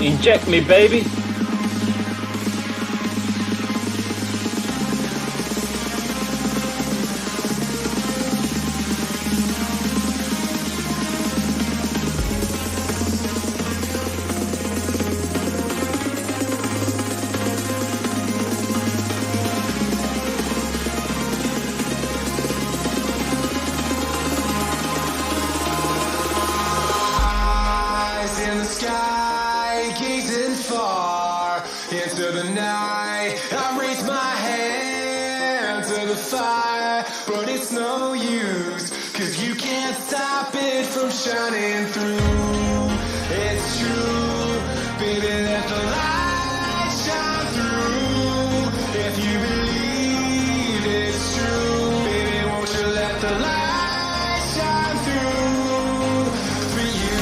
Inject me, baby. Shining through, it's true, baby, let the light shine through. If you believe it's true, baby, won't you let the light shine through for you,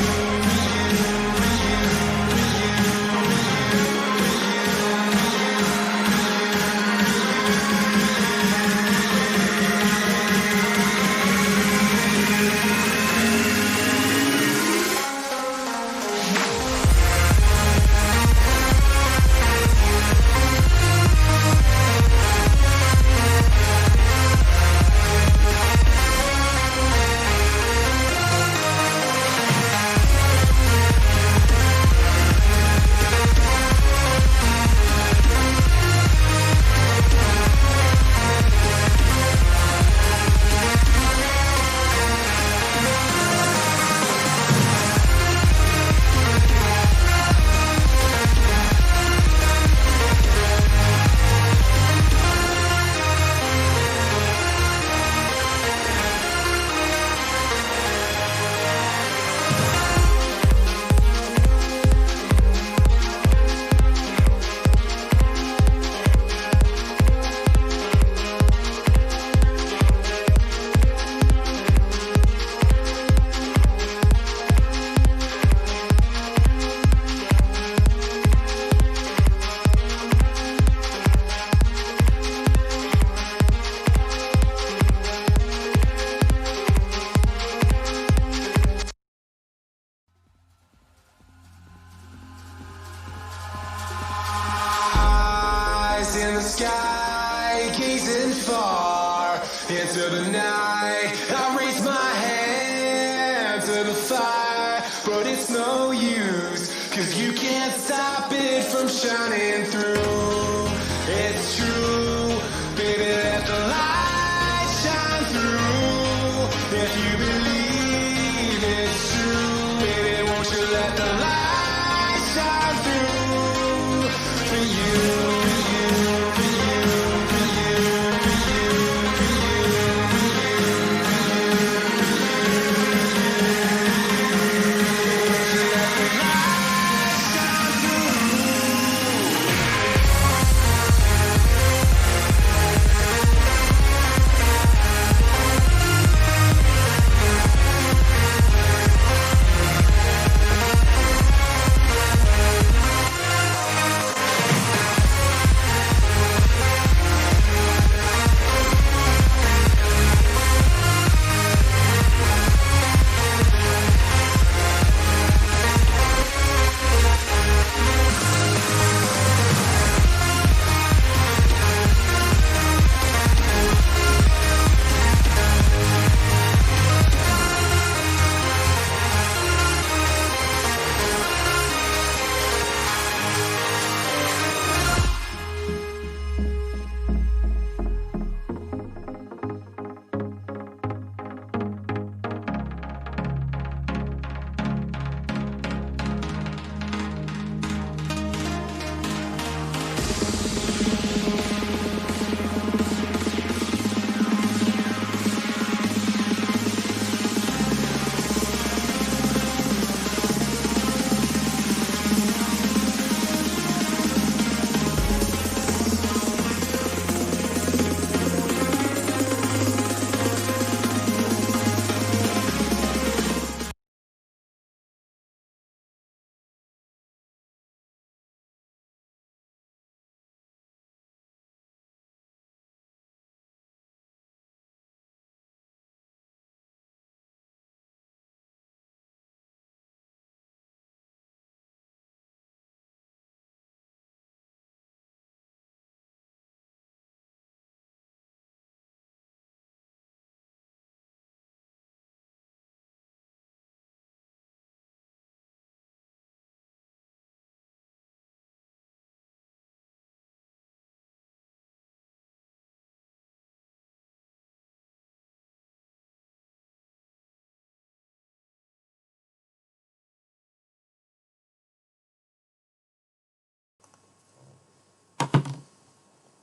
in the sky, gazing far into the night. I raise my hand to the fire, but it's no use, 'cause you can't stop it from shining through. It's true, baby, let the light shine through. If you believe it's true, baby, won't you let the light shine through for you.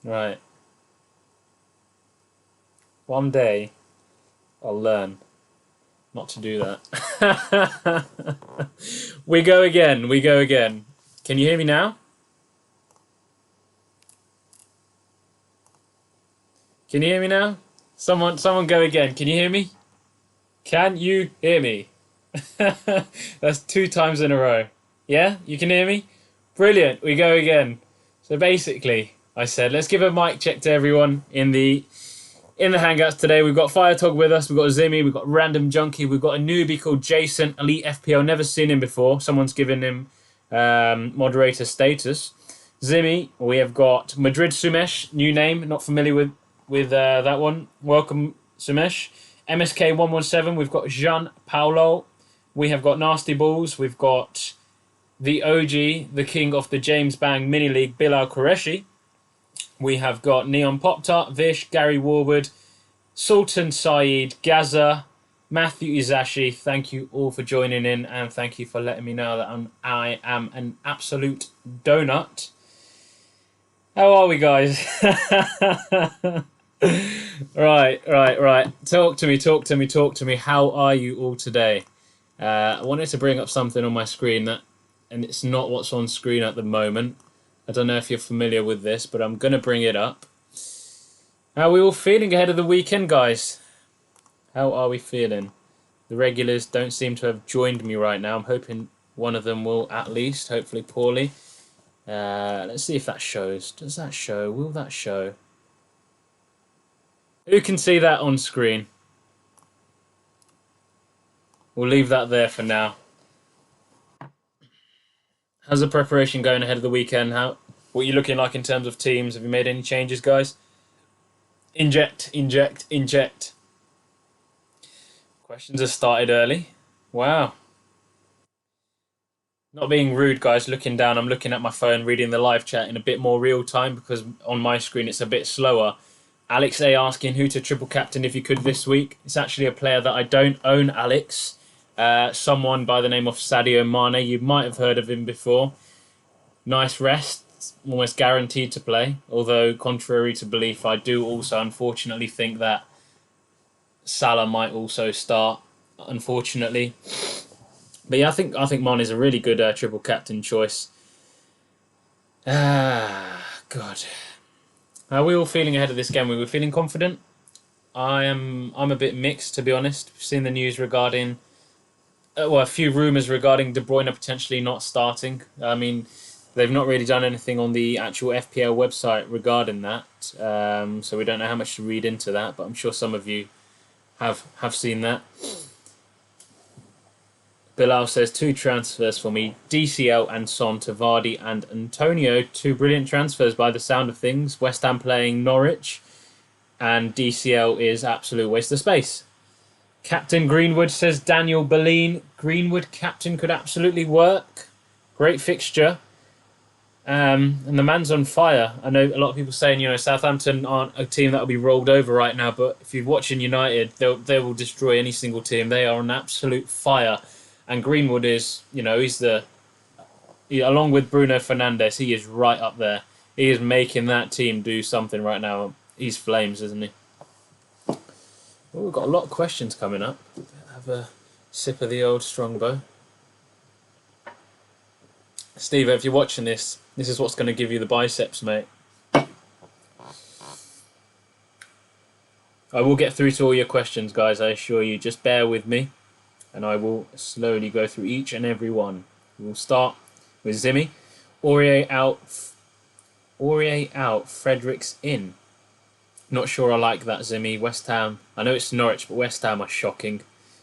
Right. One day, I'll learn not to do that. We go again. We go again. Can you hear me now? Can you hear me now? Someone go again. Can you hear me? Can you hear me? That's 2 times in a row. Yeah? You can hear me? Brilliant. We go again. So basically, I said, let's give a mic check to everyone in the Hangouts today. We've got Firetog with us, we've got Zimmy, we've got Random Junkie, we've got a newbie called Jason, Elite FPL, never seen him before. Someone's given him moderator status. Zimmy, we have got Madrid Sumesh, new name, not familiar with that one. Welcome, Sumesh. MSK117, we've got Jean Paulo. We have got Nasty Balls, we've got the OG, the king of the James Bang Mini League, Bilal Qureshi. We have got Neon Pop-Tart, Vish, Gary Warwood, Sultan Saeed, Gaza, Matthew Izashi. Thank you all for joining in, and thank you for letting me know that I am an absolute donut. How are we, guys? Right. Talk to me. How are you all today? I wanted to bring up something on my screen and it's not what's on screen at the moment. I don't know if you're familiar with this, but I'm going to bring it up. How are we all feeling ahead of the weekend, guys? How are we feeling? The regulars don't seem to have joined me right now. I'm hoping one of them will at least, hopefully poorly. Let's see if that shows. Does that show? Will that show? Who can see that on screen? We'll leave that there for now. How's the preparation going ahead of the weekend? What are you looking like in terms of teams? Have you made any changes, guys? Inject. Questions have started early. Wow. Not being rude, guys, looking down, I'm looking at my phone, reading the live chat in a bit more real time because on my screen it's a bit slower. Alex A asking who to triple captain if you could this week. It's actually a player that I don't own, Alex. Someone by the name of Sadio Mane. You might have heard of him before. Nice rest, almost guaranteed to play. Although, contrary to belief, I do also unfortunately think that Salah might also start, unfortunately. But yeah, I think Mane is a really good triple captain choice. God. How are we all feeling ahead of this game? We're feeling confident? I'm a bit mixed, to be honest. We've seen the news regarding... a few rumours regarding De Bruyne potentially not starting. I mean, they've not really done anything on the actual FPL website regarding that. So we don't know how much to read into that, but I'm sure some of you have seen that. Bilal says 2 transfers for me. DCL and Son to Vardy and Antonio. 2 brilliant transfers by the sound of things. West Ham playing Norwich. And DCL is absolute waste of space. Captain Greenwood says Daniel Beline. Greenwood captain could absolutely work. Great fixture. And the man's on fire. I know a lot of people saying, Southampton aren't a team that will be rolled over right now, but if you're watching United, they will destroy any single team. They are on absolute fire. And Greenwood is, along with Bruno Fernandes, he is right up there. He is making that team do something right now. He's flames, isn't he? Well, we've got a lot of questions coming up. Have a sip of the old Strongbow. Steve, if you're watching this is what's going to give you the biceps, mate. I will get through to all your questions, guys, I assure you. Just bear with me, and I will slowly go through each and every one. We'll start with Zimmy. Aurier out, Fredericks in. Not sure I like that, Zimmy. West Ham, I know it's Norwich, but West Ham are shocking.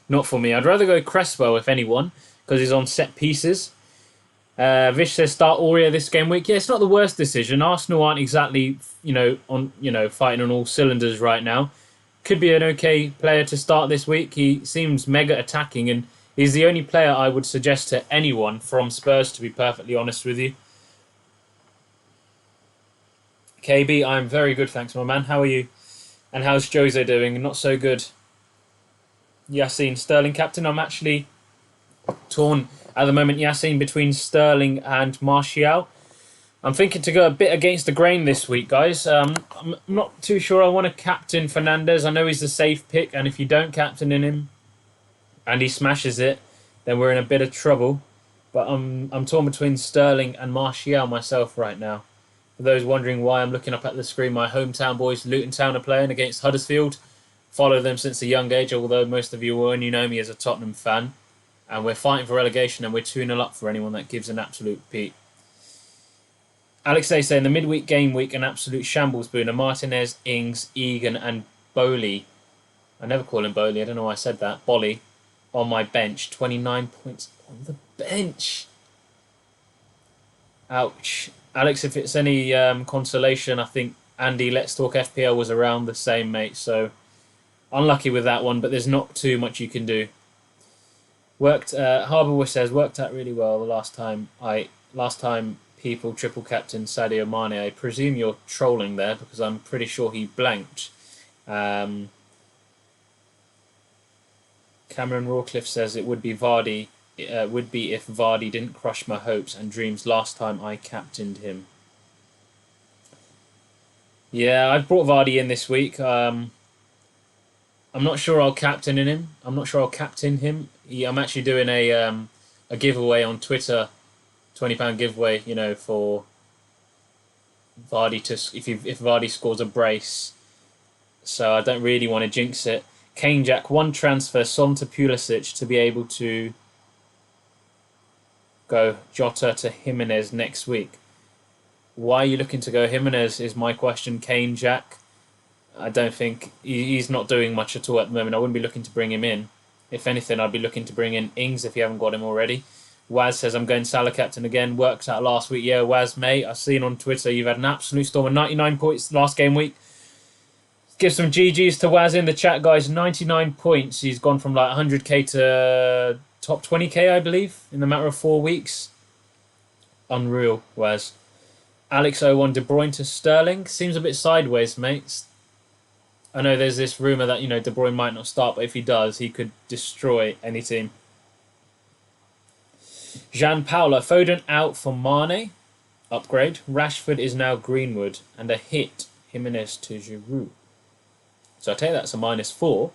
Not for me. I'd rather go Cresswell, if anyone, because he's on set pieces. Vish says start Aurier this game week. Yeah, it's not the worst decision. Arsenal aren't exactly, fighting on all cylinders right now. Could be an okay player to start this week. He seems mega attacking, and he's the only player I would suggest to anyone from Spurs, to be perfectly honest with you. KB, I'm very good, thanks, my man. How are you? And how's Jose doing? Not so good. Yassine, Sterling captain. I'm actually torn at the moment, Yassine, between Sterling and Martial. I'm thinking to go a bit against the grain this week, guys. I'm not too sure I want to captain Fernandes. I know he's the safe pick, and if you don't captain in him and he smashes it, then we're in a bit of trouble. But I'm torn between Sterling and Martial myself right now. For those wondering why I'm looking up at the screen, my hometown boys, Luton Town, are playing against Huddersfield. Follow them since a young age, although most of you will only know me as a Tottenham fan. And we're fighting for relegation, and we're 2-0 up for anyone that gives an absolute peep. Alex A saying the midweek game week an absolute shambles. Bhuna, Martinez, Ings, Egan, and Bowley. I never call him Bowley. I don't know why I said that. Bolly on my bench. 29 points on the bench. Ouch. Alex, if it's any consolation, I think Andy Let's Talk FPL was around the same, mate. So unlucky with that one, but there's not too much you can do. Harbour says worked out really well the last time people triple captain Sadio Mane. I presume you're trolling there because I'm pretty sure he blanked. Cameron Rawcliffe says it would be Vardy. Would be if Vardy didn't crush my hopes and dreams last time I captained him. Yeah, I've brought Vardy in this week. I'm not sure I'll captain him. I'm actually doing a giveaway on Twitter, £20 giveaway. You know, for Vardy if Vardy scores a brace. So I don't really want to jinx it. Kane Jack, one transfer, Son to Pulisic to be able to go Jota to Jimenez next week. Why are you looking to go Jimenez is my question, Kane Jack. I don't think he's not doing much at all at the moment. I wouldn't be looking to bring him in. If anything, I'd be looking to bring in Ings if you haven't got him already. Waz says, I'm going Salah captain again. Works out last week. Yeah, Waz, mate, I've seen on Twitter you've had an absolute storm of 99 points last game week. Give some GGs to Waz in the chat, guys. 99 points. He's gone from like 100k to top 20k, I believe, in the matter of 4 weeks. Unreal, Waz. Alex01, De Bruyne to Sterling. Seems a bit sideways, mate. I know there's this rumour that, you know, De Bruyne might not start, but if he does, he could destroy any team. Jean Paula, Foden out for Mane. Upgrade. Rashford is now Greenwood. And a hit, Jimenez to Giroud. So I take that's a -4.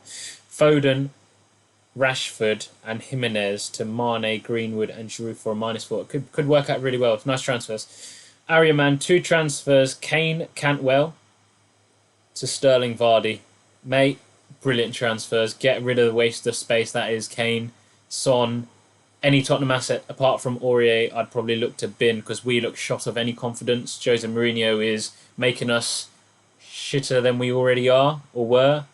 Foden, Rashford, and Jimenez to Mane, Greenwood, and Giroud for a -4. It could work out really well. Nice transfers. Aryaman, 2 transfers. Kane, Cantwell to Sterling, Vardy. Mate, brilliant transfers. Get rid of the waste of space that is Kane, Son. Any Tottenham asset apart from Aurier, I'd probably look to bin because we look shot of any confidence. Jose Mourinho is making us shitter than we already are or were.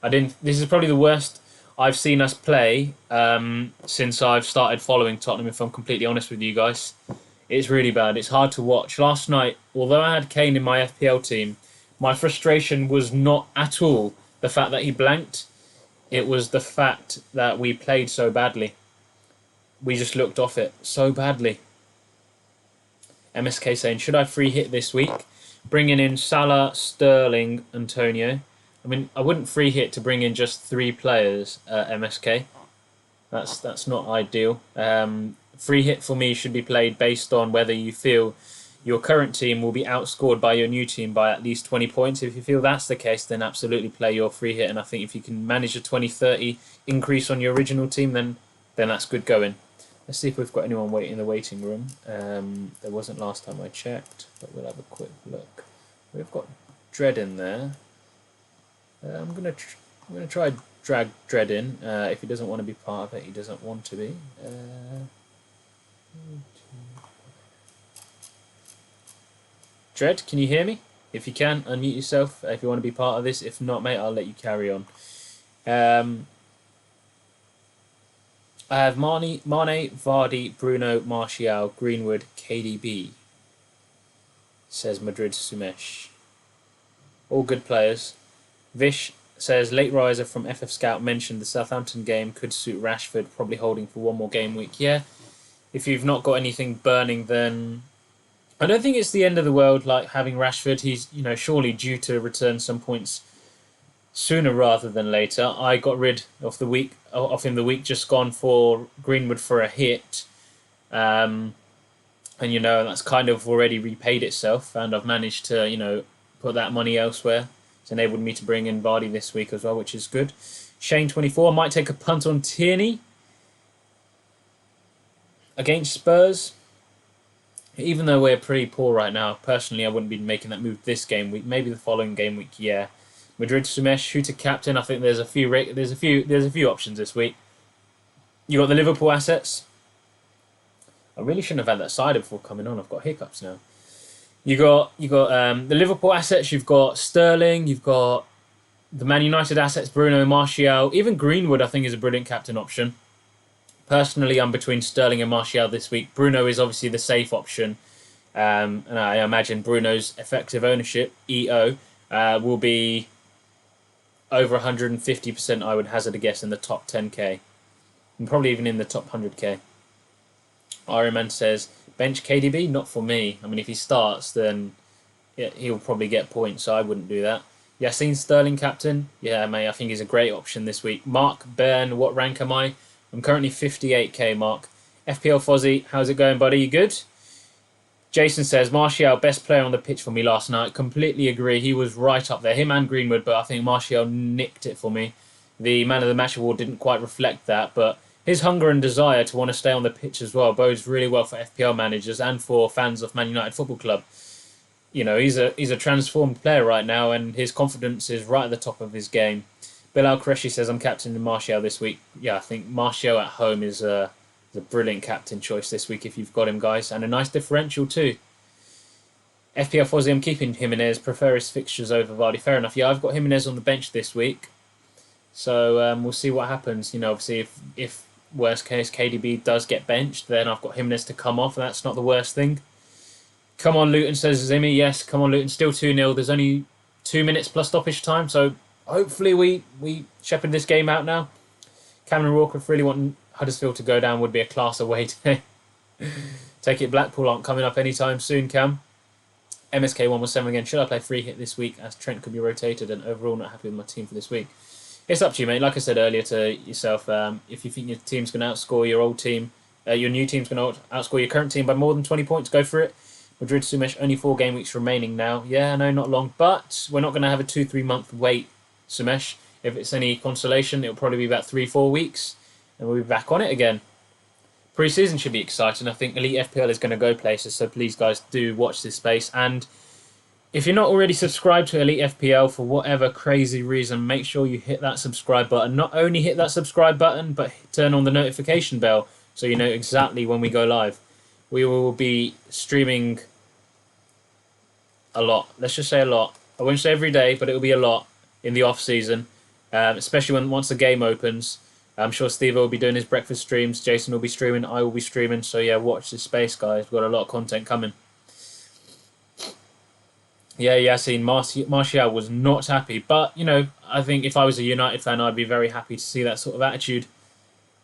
This is probably the worst I've seen us play since I've started following Tottenham, if I'm completely honest with you guys. It's really bad. It's hard to watch. Last night, although I had Kane in my FPL team, my frustration was not at all the fact that he blanked. It was the fact that we played so badly. We just looked off it so badly. MSK saying, should I free hit this week? Bringing in Salah, Sterling, Antonio. I mean, I wouldn't free hit to bring in just 3 players, MSK. That's not ideal. Free hit for me should be played based on whether you feel your current team will be outscored by your new team by at least 20 points. If you feel that's the case, then absolutely play your free hit. And I think if you can manage a 20-30 increase on your original team, then that's good going. Let's see if we've got anyone waiting in the waiting room. There wasn't last time I checked, but we'll have a quick look. We've got Dread in there. I'm gonna try drag Dread in. If he doesn't want to be part of it, he doesn't want to be. Dread, can you hear me? If you can, unmute yourself if you want to be part of this. If not, mate, I'll let you carry on. I have Mane, Vardy, Bruno, Martial, Greenwood, KDB. Says Madrid Sumesh. All good players. Vish says, late riser from FF Scout mentioned the Southampton game could suit Rashford, probably holding for one more game week. Yeah, if you've not got anything burning, then I don't think it's the end of the world like having Rashford. He's, you know, surely due to return some points sooner rather than later. I got rid of him the week just gone for Greenwood for a hit. I And, that's kind of already repaid itself. And I've managed to, put that money elsewhere. It's enabled me to bring in Vardy this week as well, which is good. Shane24 might take a punt on Tierney against Spurs. Even though we're pretty poor right now, personally, I wouldn't be making that move this game week. Maybe the following game week, yeah. Madrid Sumesh, shooter captain. I think there's a few options this week. You got the Liverpool assets. I really shouldn't have had that cider before coming on. I've got hiccups now. You got the Liverpool assets. You've got Sterling. You've got the Man United assets. Bruno, Martial, even Greenwood. I think is a brilliant captain option. Personally, I'm between Sterling and Martial this week. Bruno is obviously the safe option, and I imagine Bruno's effective ownership (EO) will be over 150%. I would hazard a guess in the top 10k, and probably even in the top 100k. Iron Man says, bench KDB? Not for me. I mean, if he starts, then he'll probably get points, so I wouldn't do that. Yassine Sterling captain? Yeah, mate, I think he's a great option this week. Mark Byrne, what rank am I? I'm currently 58k, Mark. FPL Fozzie, how's it going, buddy? You good? Jason says, Martial, best player on the pitch for me last night. Completely agree. He was right up there. Him and Greenwood, but I think Martial nicked it for me. The Man of the Match award didn't quite reflect that, but his hunger and desire to want to stay on the pitch as well bodes really well for FPL managers and for fans of Man United Football Club. He's a transformed player right now, and his confidence is right at the top of his game. Bill Al-Qureshi says, I'm captaining Martial this week. Yeah, I think Martial at home is a brilliant captain choice this week if you've got him, guys. And a nice differential too. FPL Fozzie, I'm keeping Jimenez. Prefer his fixtures over Vardy. Fair enough. Yeah, I've got Jimenez on the bench this week. So we'll see what happens. Obviously if worst case KDB does get benched, then I've got Jimenez to come off. And that's not the worst thing. Come on, Luton, says Zimmy. Yes, come on, Luton. Still 2-0. There's only 2 minutes plus stoppage time. So hopefully we shepherd this game out now. Cameron Walker, if really wanting Huddersfield to go down would be a class away day. Take it, Blackpool aren't coming up anytime soon, Cam. MSK117 again. Should I play free hit this week as Trent could be rotated and overall not happy with my team for this week? It's up to you, mate. Like I said earlier to yourself, if you think your team's going to outscore your old team, your new team's going to outscore your current team by more than 20 points, go for it. Madrid Sumesh, only 4 game weeks remaining now. Yeah, no, not long. But we're not going to have a 2-3 month wait, Sumesh. If it's any consolation, it'll probably be about 3-4 weeks. And we'll be back on it again. Pre-season should be exciting. I think Elite FPL is going to go places. So please, guys, do watch this space. And if you're not already subscribed to Elite FPL for whatever crazy reason, make sure you hit that subscribe button. Not only hit that subscribe button, but turn on the notification bell so you know exactly when we go live. We will be streaming a lot. Let's just say a lot. I won't say every day, but it will be a lot in the off-season, especially once the game opens. I'm sure Steve will be doing his breakfast streams. Jason will be streaming. I will be streaming. So, yeah, watch this space, guys. We've got a lot of content coming. Yeah, Yassine, Martial was not happy. But, I think if I was a United fan, I'd be very happy to see that sort of attitude.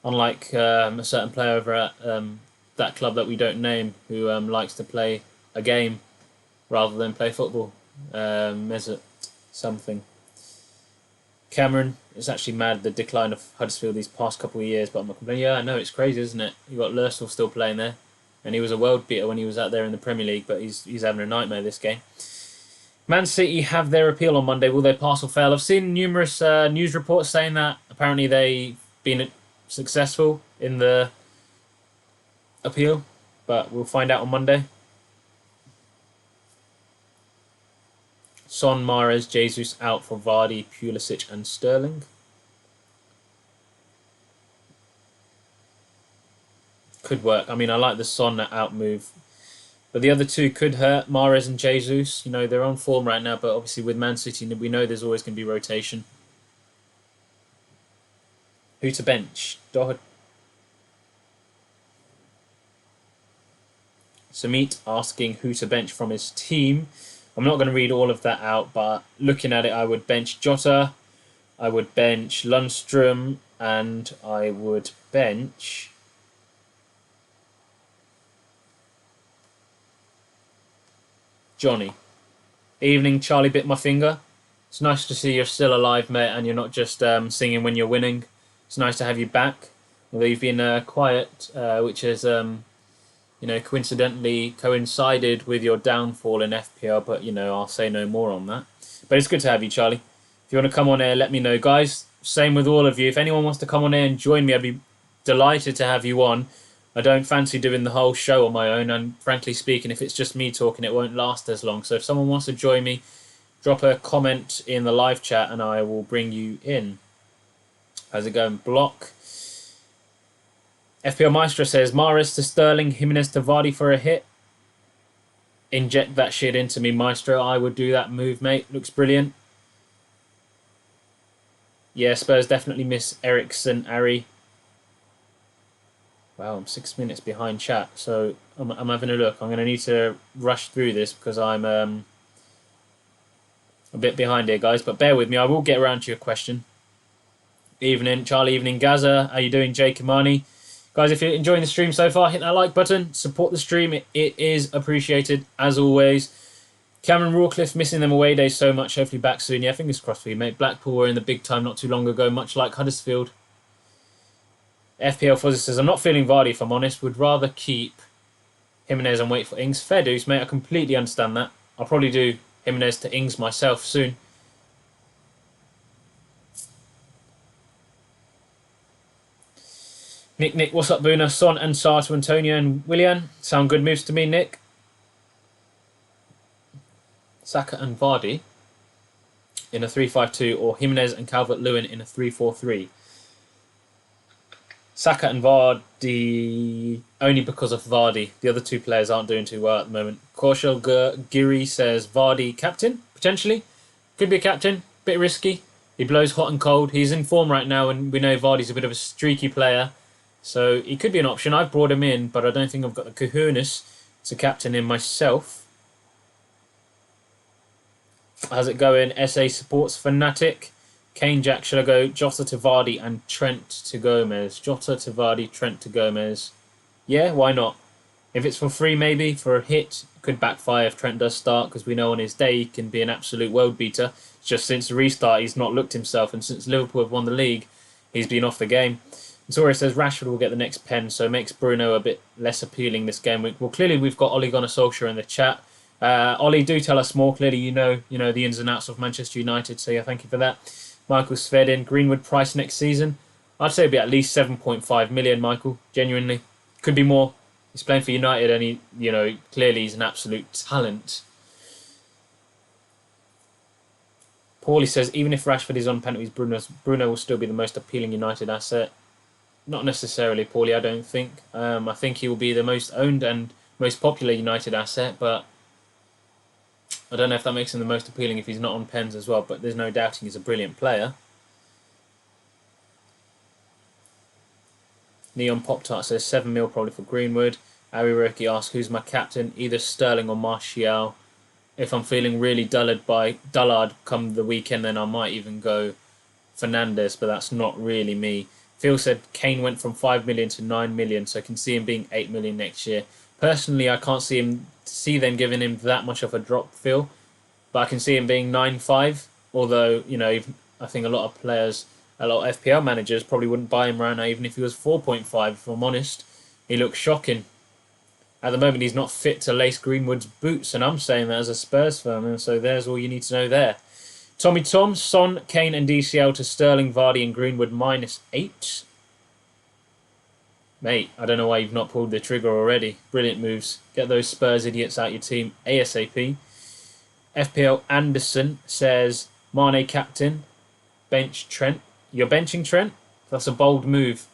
Unlike a certain player over at that club that we don't name who likes to play a game rather than play football. Mesut something. Cameron, it's actually mad the decline of Huddersfield these past couple of years, but I'm not complaining. Yeah, I know, it's crazy, isn't it? You got Lursdorf still playing there, and he was a world beater when he was out there in the Premier League, but he's having a nightmare this game. Man City have their appeal on Monday. Will they pass or fail? I've seen numerous news reports saying that apparently they've been successful in the appeal, but we'll find out on Monday. Son, Mahrez, Jesus out for Vardy, Pulisic and Sterling. Could work. I mean, I like the Son out move. But the other two could hurt. Mahrez and Jesus. They're on form right now, but obviously with Man City, we know there's always going to be rotation. Who to bench? Samit asking who to bench from his team. I'm not going to read all of that out, but looking at it, I would bench Jota, I would bench Lundstrom, and I would bench Johnny. Evening, Charlie bit my finger. It's nice to see you're still alive, mate, and you're not just singing when you're winning. It's nice to have you back, although you've been quiet, which has coincidentally coincided with your downfall in FPL, but, I'll say no more on that. But it's good to have you, Charlie. If you want to come on air, let me know. Guys, same with all of you. If anyone wants to come on air and join me, I'd be delighted to have you on. I don't fancy doing the whole show on my own, and frankly speaking, if it's just me talking, it won't last as long. So if someone wants to join me, drop a comment in the live chat and I will bring you in. How's it going? Block. FPL Maestro says, Mahrez to Sterling, Jimenez to Vardy for a hit. Inject that shit into me, Maestro. I would do that move, mate. Looks brilliant. Yeah, Spurs definitely miss Eriksen, Ari. Wow, I'm 6 minutes behind chat, so I'm having a look. I'm going to need to rush through this because I'm a bit behind here, guys. But bear with me. I will get around to your question. Evening, Charlie. Evening, Gaza. How you doing, Jake Imani? Guys, if you're enjoying the stream so far, hit that like button. Support the stream. It is appreciated, as always. Cameron Rawcliffe missing them away days so much. Hopefully back soon. Yeah, fingers crossed for you, mate. Blackpool were in the big time not too long ago, much like Huddersfield. FPL Fuzzy says, I'm not feeling Vardy, if I'm honest. Would rather keep Jimenez and wait for Ings. Fair dues, mate. I completely understand that. I'll probably do Jimenez to Ings myself soon. Nick, what's up, Bhuna? Son and Sarr to Antonio and Willian. Sound good moves to me, Nick. Saka and Vardy in a 3-5-2 or Jimenez and Calvert-Lewin in a 3-4-3. Saka and Vardy only because of Vardy. The other two players aren't doing too well at the moment. Korshel Giri says Vardy captain, potentially. Could be a captain, bit risky. He blows hot and cold. He's in form right now and we know Vardy's a bit of a streaky player. So he could be an option. I've brought him in, but I don't think I've got the kahunas to captain him myself. How's it going? SA Supports Fanatic. Kane, Jack, should I go Jota to Vardy and Trent to Gomez? Jota to Vardy, Trent to Gomez. Yeah, why not? If it's for free, maybe. For a hit, it could backfire if Trent does start, because we know on his day he can be an absolute world beater. Just since the restart, he's not looked himself, and since Liverpool have won the league, he's been off the game. And Tori says Rashford will get the next pen, so it makes Bruno a bit less appealing this game week. Well, clearly we've got Ole Gunnar Solskjaer in the chat. Ollie, do tell us more. Clearly you know the ins and outs of Manchester United, so yeah, thank you for that. Michael Svedin, Greenwood price next season. I'd say it'd be at least 7.5 million, Michael. Genuinely. Could be more. He's playing for United and he, clearly he's an absolute talent. Paulie says, even if Rashford is on penalties, Bruno will still be the most appealing United asset. Not necessarily, Paulie, I don't think. I think he will be the most owned and most popular United asset, but I don't know if that makes him the most appealing if he's not on pens as well, but there's no doubting he's a brilliant player. Neon Pop Tart says 7 mil probably for Greenwood. Ari Roki asks, who's my captain? Either Sterling or Martial. If I'm feeling really dullard come the weekend, then I might even go Fernandes, but that's not really me. Phil said Kane went from 5 million to 9 million, so I can see him being 8 million next year. Personally, I can't see them giving him that much of a drop, Phil, but I can see him being 9.5. Although, I think a lot of players, a lot of FPL managers probably wouldn't buy him right now, even if he was 4.5. If I'm honest, he looks shocking. At the moment, he's not fit to lace Greenwood's boots, and I'm saying that as a Spurs fan, and so there's all you need to know there. Tommy Tom, Son, Kane and DCL to Sterling, Vardy and Greenwood -8. Mate, I don't know why you've not pulled the trigger already. Brilliant moves. Get those Spurs idiots out your team ASAP. FPL Anderson says, Mane captain, bench Trent. You're benching Trent? That's a bold move.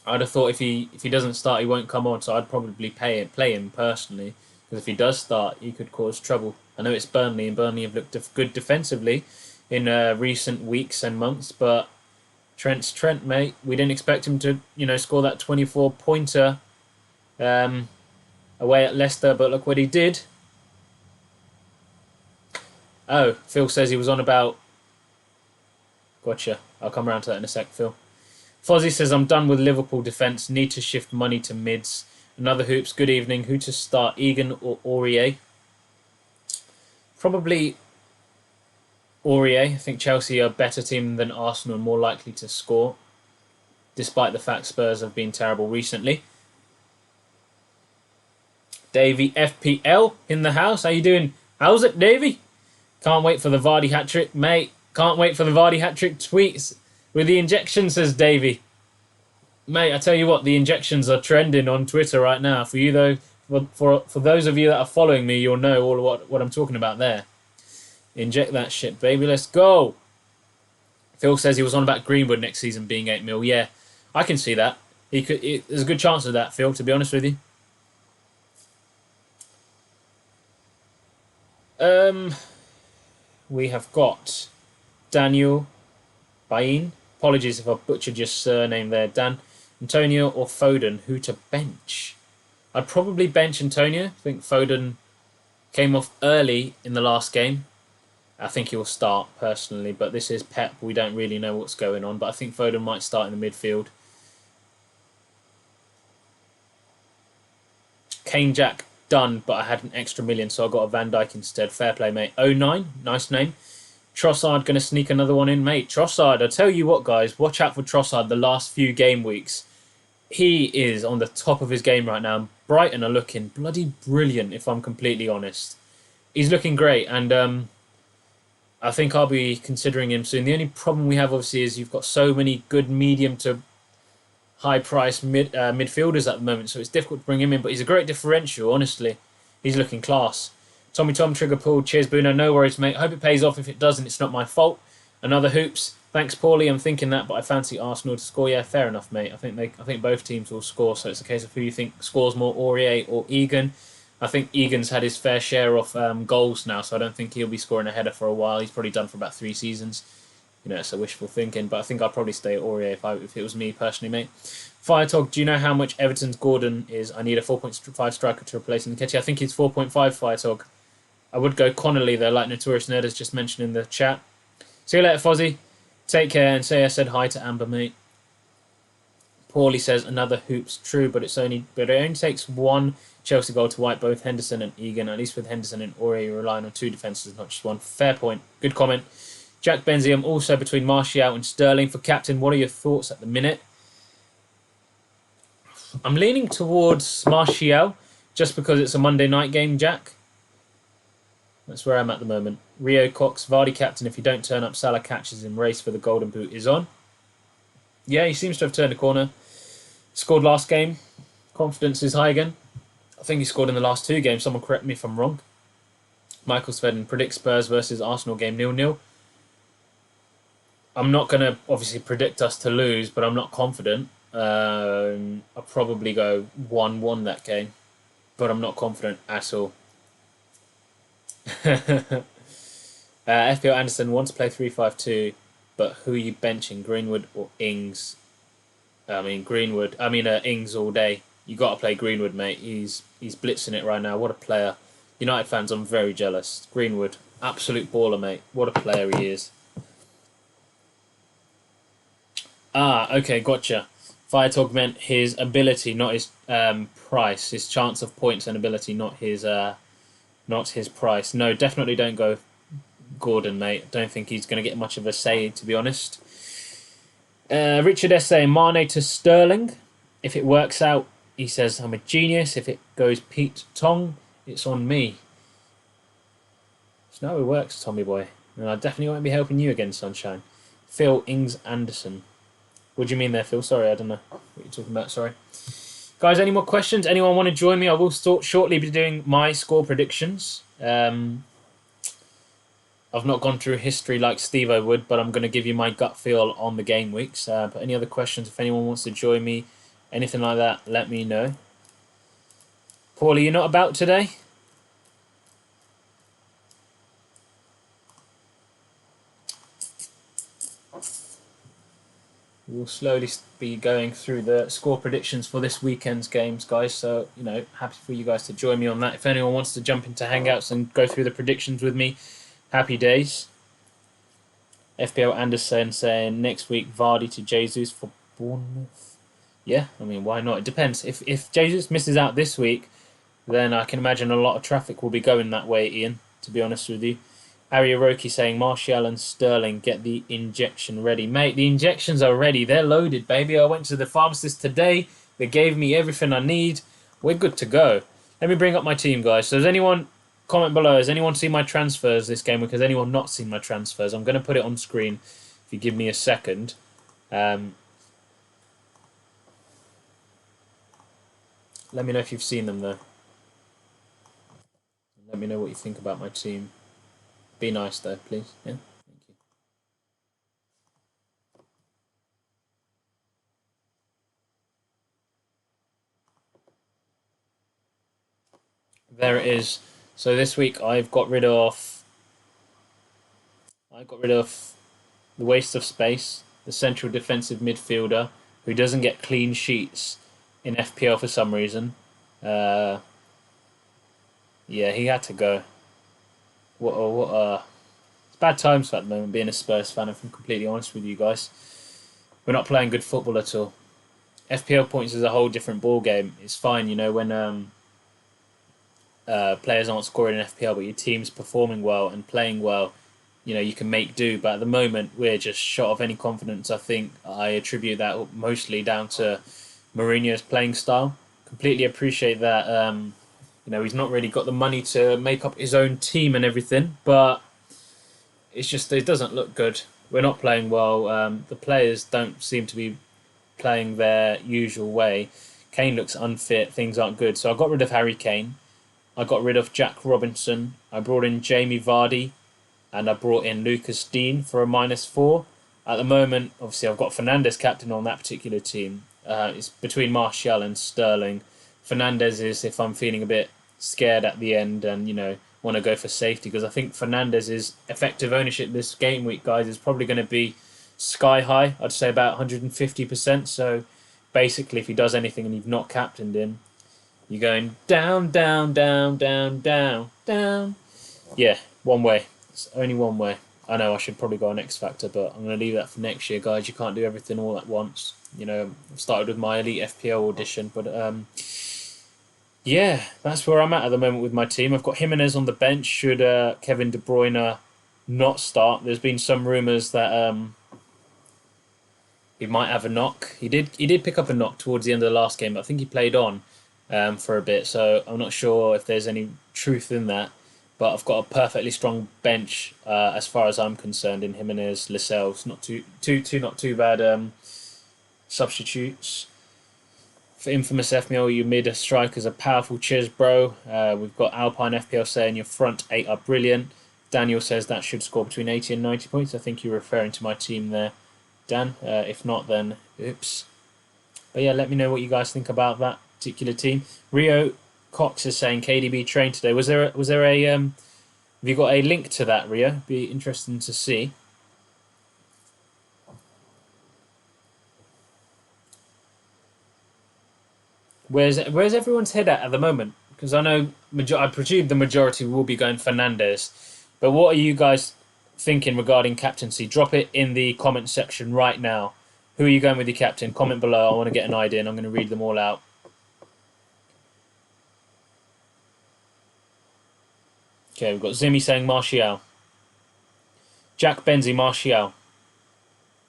I'd have thought if he doesn't start, he won't come on, so I'd probably play him personally, because if he does start, he could cause trouble. I know it's Burnley, and Burnley have looked good defensively in recent weeks and months, but Trent's Trent, mate. We didn't expect him to, score that 24-pointer away at Leicester, but look what he did. Oh, Phil says he was on about... Gotcha. I'll come around to that in a sec, Phil. Fozzie says, I'm done with Liverpool defence. Need to shift money to mids. Another Hoops, good evening. Who to start, Egan or Aurier? Probably Aurier. I think Chelsea are a better team than Arsenal and more likely to score, despite the fact Spurs have been terrible recently. Davey FPL in the house. How you doing? How's it, Davey? Can't wait for the Vardy hat-trick, mate. Can't wait for the Vardy hat-trick tweets with the injection, says Davey. Mate, I tell you what, the injections are trending on Twitter right now. For you, though, for those of you that are following me, you'll know all what I'm talking about there. Inject that shit, baby. Let's go. Phil says he was on about Greenwood next season being 8 mil. Yeah, I can see that. There's a good chance of that, Phil, to be honest with you. We have got Daniel Bain. Apologies if I butchered your surname there, Dan. Antonio or Foden, who to bench? I'd probably bench Antonio. I think Foden came off early in the last game. I think he'll start personally, but this is Pep. We don't really know what's going on, but I think Foden might start in the midfield. Kane Jack, done, but I had an extra million, so I got a Van Dijk instead. Fair play, mate. 09, nice name. Trossard going to sneak another one in, mate. Trossard, I tell you what, guys, watch out for Trossard the last few game weeks. He is on the top of his game right now. Brighton are looking bloody brilliant, if I'm completely honest. He's looking great, and I think I'll be considering him soon. The only problem we have, obviously, is you've got so many good medium to high-priced midfielders at the moment, so it's difficult to bring him in, but he's a great differential, honestly. He's looking class. Tommy Tom, trigger pull. Cheers, Bhuna. No worries, mate. I hope it pays off. If it doesn't, it's not my fault. Another hoops. Thanks, Paulie. I'm thinking that, but I fancy Arsenal to score. Yeah, fair enough, mate. I think both teams will score, so it's a case of who you think scores more, Aurier or Egan. I think Egan's had his fair share of goals now, so I don't think he'll be scoring a header for a while. He's probably done for about 3 seasons. You know, it's a wishful thinking, but I think I'd probably stay at Aurier if it was me personally, mate. Firetalk, do you know how much Everton's Gordon is? I need a 4.5 striker to replace Nketiah. I think he's 4.5, Firetalk. I would go Connolly though, like Notorious Nerd has just mentioned in the chat. See you later, Fozzie. Take care and say I said hi to Amber, mate. Paulie says another hoops. True, but it only takes one Chelsea goal to wipe both Henderson and Egan. At least with Henderson and Aurier, you're relying on 2 defences, not just one. Fair point. Good comment. Jack Benzium also between Martial and Sterling for captain. What are your thoughts at the minute? I'm leaning towards Martial just because it's a Monday night game, Jack. That's where I'm at the moment. Rio Cox, Vardy captain. If you don't turn up, Salah catches him. Race for the golden boot is on. Yeah, he seems to have turned a corner. Scored last game. Confidence is high again. I think he scored in the last 2 games. Someone correct me if I'm wrong. Michael Svedden predicts Spurs versus Arsenal game 0-0. I'm not going to obviously predict us to lose, but I'm not confident. I'll probably go 1-1 that game, but I'm not confident at all. FPL Anderson wants to play 3-5-2, but who are you benching, Greenwood or Ings? Ings all day. You got to play Greenwood, mate. He's blitzing it right now. What a player. United fans, I'm very jealous. Greenwood, absolute baller, mate. What a player he is. Okay, gotcha. Firetalk meant his ability, not his price. His chance of points and ability, not his price. No, definitely don't go Gordon, mate. Don't think he's going to get much of a say, to be honest. Richard S. saying Mane to Sterling. If it works out, he says, I'm a genius. If it goes Pete Tong, it's on me. It's not how it works, Tommy boy. And I definitely won't be helping you again, Sunshine. Phil Ings Anderson. What do you mean there, Phil? Sorry, I don't know what you're talking about. Sorry. Guys, any more questions? Anyone want to join me? I will shortly be doing my score predictions. I've not gone through history like Steve-O would, but I'm going to give you my gut feel on the game weeks. But any other questions, if anyone wants to join me, anything like that, let me know. Paulie, you not about today? We'll slowly be going through the score predictions for this weekend's games, guys. So, happy for you guys to join me on that. If anyone wants to jump into Hangouts and go through the predictions with me, happy days. FPL Anderson saying next week Vardy to Jesus for Bournemouth. Yeah, why not? It depends. If Jesus misses out this week, then I can imagine a lot of traffic will be going that way, Ian, to be honest with you. Ariaroki saying Martial and Sterling, get the injection ready. Mate, the injections are ready. They're loaded, baby. I went to the pharmacist today. They gave me everything I need. We're good to go. Let me bring up my team, guys. So does anyone comment below? Has anyone seen my transfers this game week? Has anyone not seen my transfers? I'm going to put it on screen if you give me a second. Let me know if you've seen them, though. Let me know what you think about my team. Be nice, though, please. Yeah, thank you. There it is. So this week I've got rid of the waste of space, the central defensive midfielder who doesn't get clean sheets in FPL for some reason. Yeah, he had to go. It's bad times at the moment being a Spurs fan, if I'm completely honest with you guys. We're not playing good football at all. FPL points is a whole different ball game. It's fine, when players aren't scoring in FPL, but your team's performing well and playing well, you can make do. But at the moment, we're just short of any confidence. I think I attribute that mostly down to Mourinho's playing style. Completely appreciate that. He's not really got the money to make up his own team and everything, but it's just it doesn't look good. We're not playing well. The players don't seem to be playing their usual way. Kane looks unfit. Things aren't good. So I got rid of Harry Kane. I got rid of Jack Robinson. I brought in Jamie Vardy. And I brought in Lucas Dean for a -4. At the moment, obviously, I've got Fernandes captain on that particular team. It's between Martial and Sterling. Fernandes is if I'm feeling a bit scared at the end and, want to go for safety. Because I think Fernandes' effective ownership this game week, guys, is probably going to be sky high. I'd say about 150%. So basically, if he does anything and you've not captained him, you're going down, down, down, down, down, down. Yeah, one way. It's only one way. I know I should probably go on X Factor, but I'm going to leave that for next year, guys. You can't do everything all at once. I've started with my Elite FPL audition, but yeah, that's where I'm at the moment with my team. I've got Jimenez on the bench. Should Kevin De Bruyne not start? There's been some rumours that he might have a knock. He did pick up a knock towards the end of the last game, but I think he played on for a bit, so I'm not sure if there's any truth in that. But I've got a perfectly strong bench as far as I'm concerned in Jimenez, Lascelles. Not too bad substitutes. For Infamous FPL, your mid strikers are powerful. Cheers, bro. We've got Alpine FPL saying your front 8 are brilliant. Daniel says that should score between 80 and 90 points. I think you're referring to my team there, Dan. If not, then oops. But yeah, let me know what you guys think about that particular team. Rio Cox is saying KDB trained today. Was there a have you got a link to that, Rio? Be interesting to see. Where's everyone's head at the moment? Because I know I presume the majority will be going Fernandes, but what are you guys thinking regarding captaincy? Drop it in the comment section right now. Who are you going with your captain? Comment below. I want to get an idea, and I'm going to read them all out. Okay, we've got Zimmy saying Martial. Jack Benzie, Martial.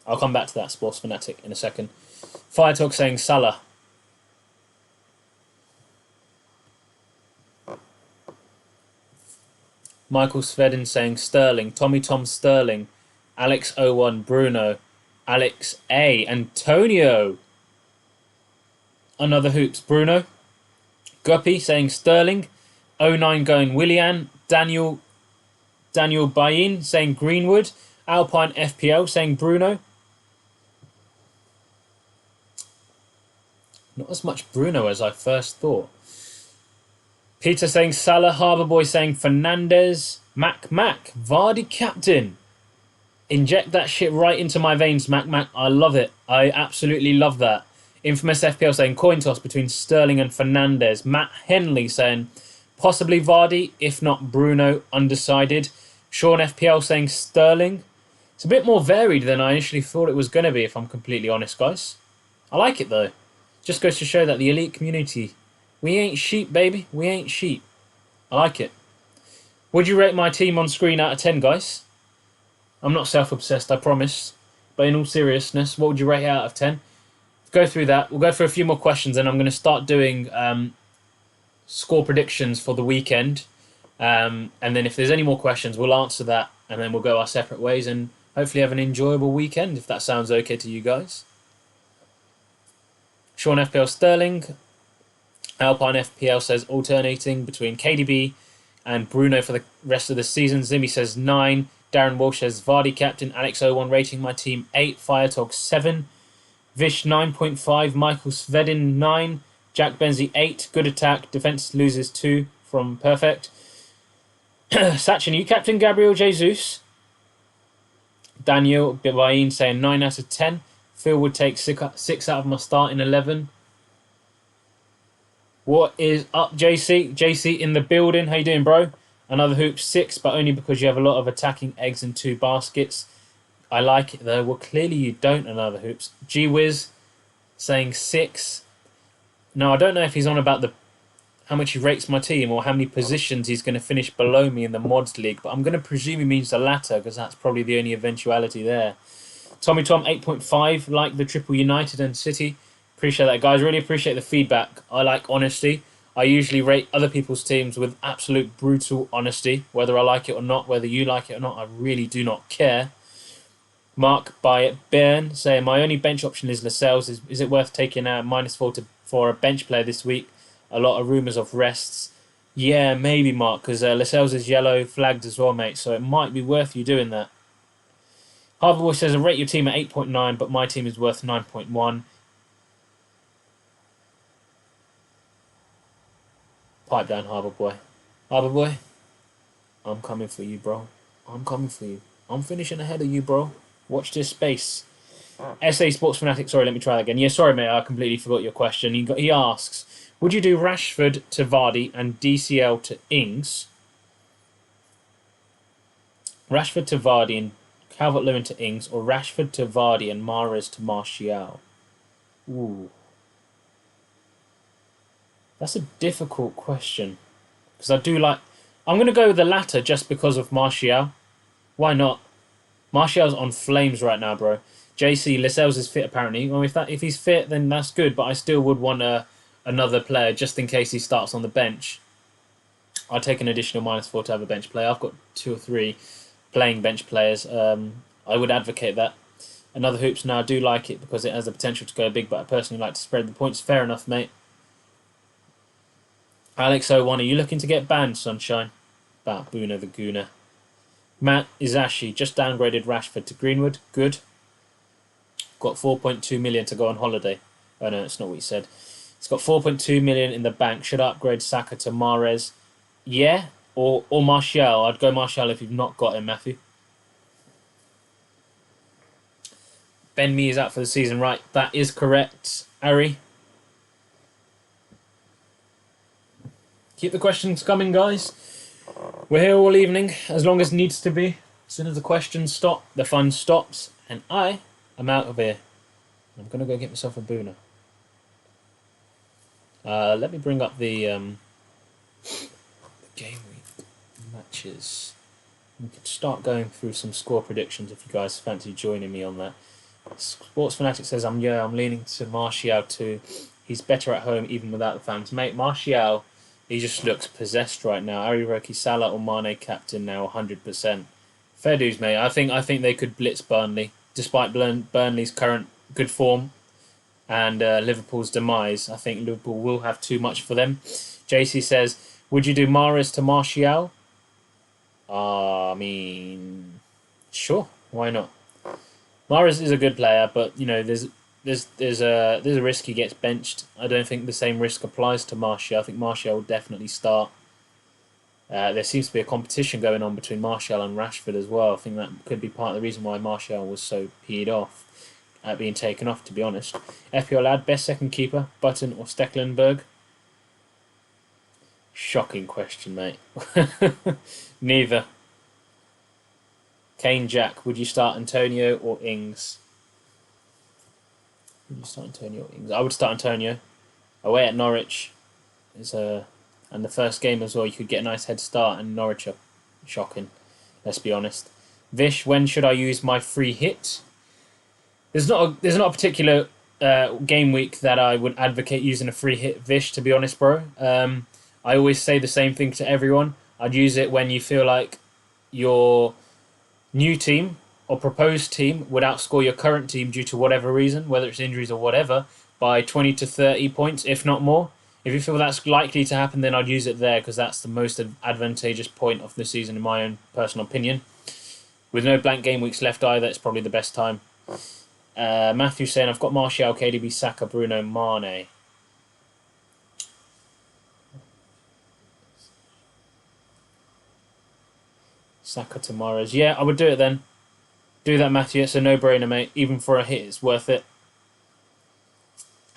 I'll come back to that, Sports Fanatic, in a second. Fire Talk saying Salah. Michael Svedin saying Sterling. Tommy Tom Sterling. Alex01 Bruno. Alex A. Antonio. Another Hoops Bruno. Guppy saying Sterling. 09 going Willian. Daniel Bayin saying Greenwood. Alpine FPL saying Bruno. Not as much Bruno as I first thought. Peter saying Salah. Harbour Boy saying Fernandes. Mac. Vardy captain. Inject that shit right into my veins, Mac. I love it. I absolutely love that. Infamous FPL saying coin toss between Sterling and Fernandes. Matt Henley saying possibly Vardy, if not Bruno, undecided. Sean FPL saying Sterling. It's a bit more varied than I initially thought it was going to be, if I'm completely honest, guys. I like it, though. Just goes to show that the elite community, we ain't sheep, baby. We ain't sheep. I like it. Would you rate my team on screen out of 10, guys? I'm not self-obsessed, I promise. But in all seriousness, what would you rate it out of 10? Go through that. We'll go through a few more questions, and I'm going to start doing score predictions for the weekend. And then if there's any more questions, we'll answer that, and then we'll go our separate ways and hopefully have an enjoyable weekend, if that sounds okay to you guys. Sean FPL Sterling, Alpine FPL says alternating between KDB and Bruno for the rest of the season. Zimmy says 9. Darren Walsh says Vardy captain. Alex01 rating my team 8. Firetog 7. Vish 9.5. Michael Svedin 9. Jack Benzi 8. Good attack. Defense loses 2 from perfect. Sachin, you captain Gabriel Jesus. Daniel Bibayin saying 9 out of 10. Phil would take 6 out of my start in 11. What is up, JC? JC in the building. How you doing, bro? Another hoop 6, but only because you have a lot of attacking eggs in 2 baskets. I like it, though. Well, clearly you don't, another hoops. G-Wiz saying 6. Now, I don't know if he's on about how much he rates my team or how many positions he's going to finish below me in the mods league, but I'm going to presume he means the latter because that's probably the only eventuality there. Tommy Tom 8.5, like the triple United and City. Appreciate that, guys. Really appreciate the feedback. I like honesty. I usually rate other people's teams with absolute brutal honesty. Whether I like it or not, whether you like it or not, I really do not care. Mark by Byrne saying, my only bench option is Lascelles. Is it worth taking out -4 for a bench player this week? A lot of rumours of rests. Yeah, maybe, Mark, because Lascelles is yellow flagged as well, mate. So it might be worth you doing that. Harbour Boy says, I rate your team at 8.9, but my team is worth 9.1. Pipe down, Harbour Boy. Harbour Boy, I'm coming for you, bro. I'm coming for you. I'm finishing ahead of you, bro. Watch this space. SA Sports Fanatic, sorry, let me try that again. Yeah, sorry, mate, I completely forgot your question. He asks, would you do Rashford to Vardy and DCL to Ings? Rashford to Vardy and Calvert-Lewin to Ings, or Rashford to Vardy and Mahrez to Martial? Ooh. That's a difficult question. Because I do like... I'm going to go with the latter just because of Martial. Why not? Martial's on flames right now, bro. JC, Lascelles is fit apparently. Well, if he's fit, then that's good. But I still would want another player just in case he starts on the bench. I'd take an additional -4 to have a bench player. I've got 2 or 3 playing bench players. I would advocate that. Another hoops now, I do like it because it has the potential to go big, but I personally like to spread the points. Fair enough, mate. Alex01, are you looking to get banned, Sunshine? About Bhuna the Gooner. Matt Izashi just downgraded Rashford to Greenwood. Good. Got 4.2 million to go on holiday. Oh no, that's not what he said. It's got 4.2 million in the bank. Should I upgrade Saka to Mahrez? Yeah. Or Martial. I'd go Martial if you've not got him, Matthew. Ben Mee is out for the season, right? That is correct, Ari. Keep the questions coming, guys. We're here all evening, as long as needs to be. As soon as the questions stop, the fun stops, and I am out of here. I'm going to go get myself a Bhuna. Let me bring up the game week matches. We could start going through some score predictions if you guys fancy joining me on that. Sports Fanatic says, I'm leaning to Martial too. He's better at home even without the fans. Mate, Martial... he just looks possessed right now. Ariroki, Salah or Mane captain now 100%. Fair dues, mate. I think they could blitz Burnley. Despite Burnley's current good form and Liverpool's demise, I think Liverpool will have too much for them. JC says, would you do Mahrez to Martial? I mean, sure. Why not? Mahrez is a good player, but, you know, there's a risk he gets benched. I don't think the same risk applies to Martial. I think Martial will definitely start. There seems to be a competition going on between Martial and Rashford as well. I think that could be part of the reason why Martial was so peed off at being taken off, to be honest. FPL Lad, best second keeper, Button or Stecklenburg? Shocking question, mate. Neither. Kane Jack, would you start Antonio or Ings? Would you start Antonio or Ings? I would start Antonio. Away at Norwich and the first game as well, you could get a nice head start, and Norwich are shocking, let's be honest. Vish, when should I use my free hit? There's not a particular game week that I would advocate using a free hit, Vish, to be honest, bro. I always say the same thing to everyone. I'd use it when you feel like your new team or proposed team would outscore your current team due to whatever reason, whether it's injuries or whatever, by 20 to 30 points, if not more. If you feel that's likely to happen, then I'd use it there because that's the most advantageous point of the season, in my own personal opinion. With no blank game weeks left either, it's probably the best time. Matthew saying, I've got Martial, KDB, Saka, Bruno, Mane. Saka to Mahrez. Yeah, I would do it then. Do that, Matthew. It's a no-brainer, mate. Even for a hit, it's worth it.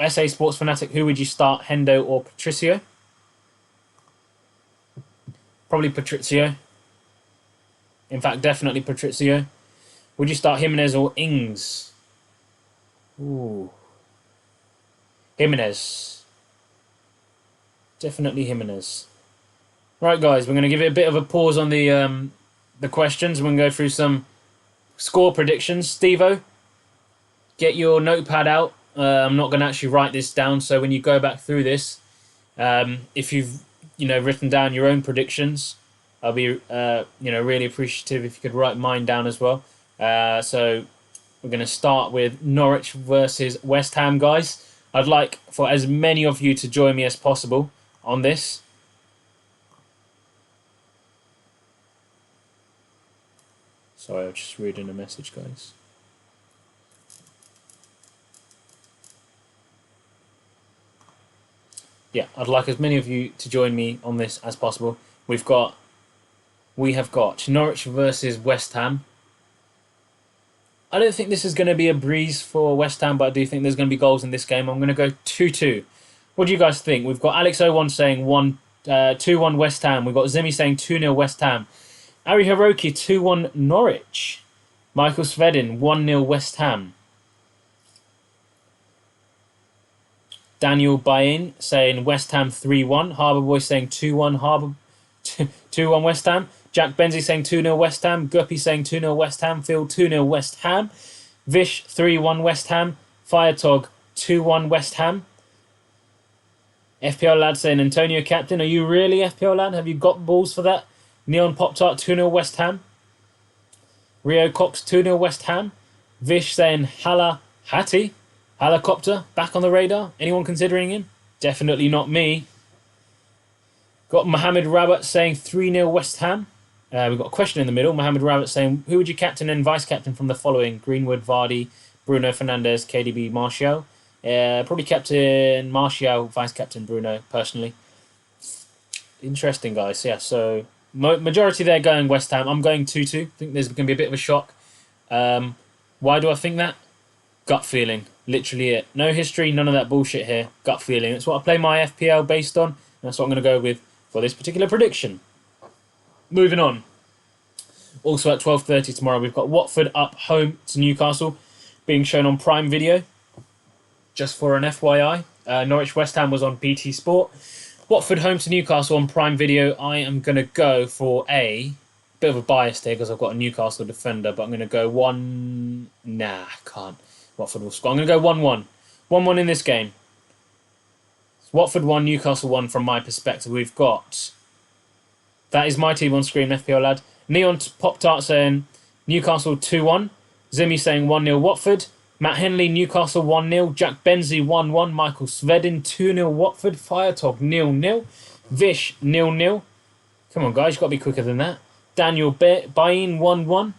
SA Sports Fanatic, who would you start, Hendo or Patricio? Probably Patricio. In fact, definitely Patricio. Would you start Jimenez or Ings? Ooh. Jimenez. Definitely Jimenez. Right, guys, we're going to give it a bit of a pause on the questions. We're going to go through some score predictions. Steve-O, get your notepad out. I'm not going to actually write this down, so when you go back through this, if you've written down your own predictions, I'll be really appreciative if you could write mine down as well. So we're going to start with Norwich versus West Ham, guys. I'd like for as many of you to join me as possible on this. Sorry, I was just reading a message, guys. Yeah, I'd like as many of you to join me on this as possible. We have got Norwich versus West Ham. I don't think this is going to be a breeze for West Ham, but I do think there's going to be goals in this game. I'm going to go 2-2. What do you guys think? We've got Alex01 saying 2-1 West Ham. We've got Zimmy saying 2-0 West Ham. Ari Hiroki 2-1 Norwich. Michael Svedin 1-0 West Ham. Daniel Bain saying West Ham 3-1. Harbour Boy saying 2-1 2-1 West Ham. Jack Benzie saying 2-0 West Ham. Guppy saying 2-0 West Ham. Phil 2-0 West Ham. Vish 3-1 West Ham. Firetog 2-1 West Ham. FPL Lad saying Antonio captain. Are you really FPL Lad? Have you got balls for that? Neon Pop Tart 2-0 West Ham. Rio Cox 2-0 West Ham. Vish saying Hala Hattie. Helicopter back on the radar. Anyone considering him? Definitely not me. Got Mohammed Rabat saying 3-0 West Ham. We've got a question in the middle. Mohammed Rabat saying, who would you captain and vice-captain from the following? Greenwood, Vardy, Bruno Fernandes, KDB, Martial. Probably captain Martial, vice-captain Bruno, personally. Interesting, guys. Yeah, so majority there going West Ham. I'm going 2-2. I think there's going to be a bit of a shock. Why do I think that? Gut feeling. Literally it. No history, none of that bullshit here. Gut feeling. That's what I play my FPL based on. And that's what I'm going to go with for this particular prediction. Moving on. Also at 12:30 tomorrow, we've got Watford up home to Newcastle being shown on Prime Video. Just for an FYI. Norwich West Ham was on BT Sport. Watford home to Newcastle on Prime Video. I am going to go for a bit of a bias here because I've got a Newcastle defender, but I'm going to go I can't. Watford will score. I'm going to go 1-1. 1-1 in this game. Watford 1, Newcastle 1 from my perspective. We've got... That is my team on screen, FPL Lad. Neon Pop Tart saying Newcastle 2-1. Zimmy saying 1-0 Watford. Matt Henley, Newcastle 1-0. Jack Benzie 1-1. Michael Svedin 2-0 Watford. Firetog 0-0. Vish 0-0. Come on, guys. You've got to be quicker than that. Daniel Bain 1-1.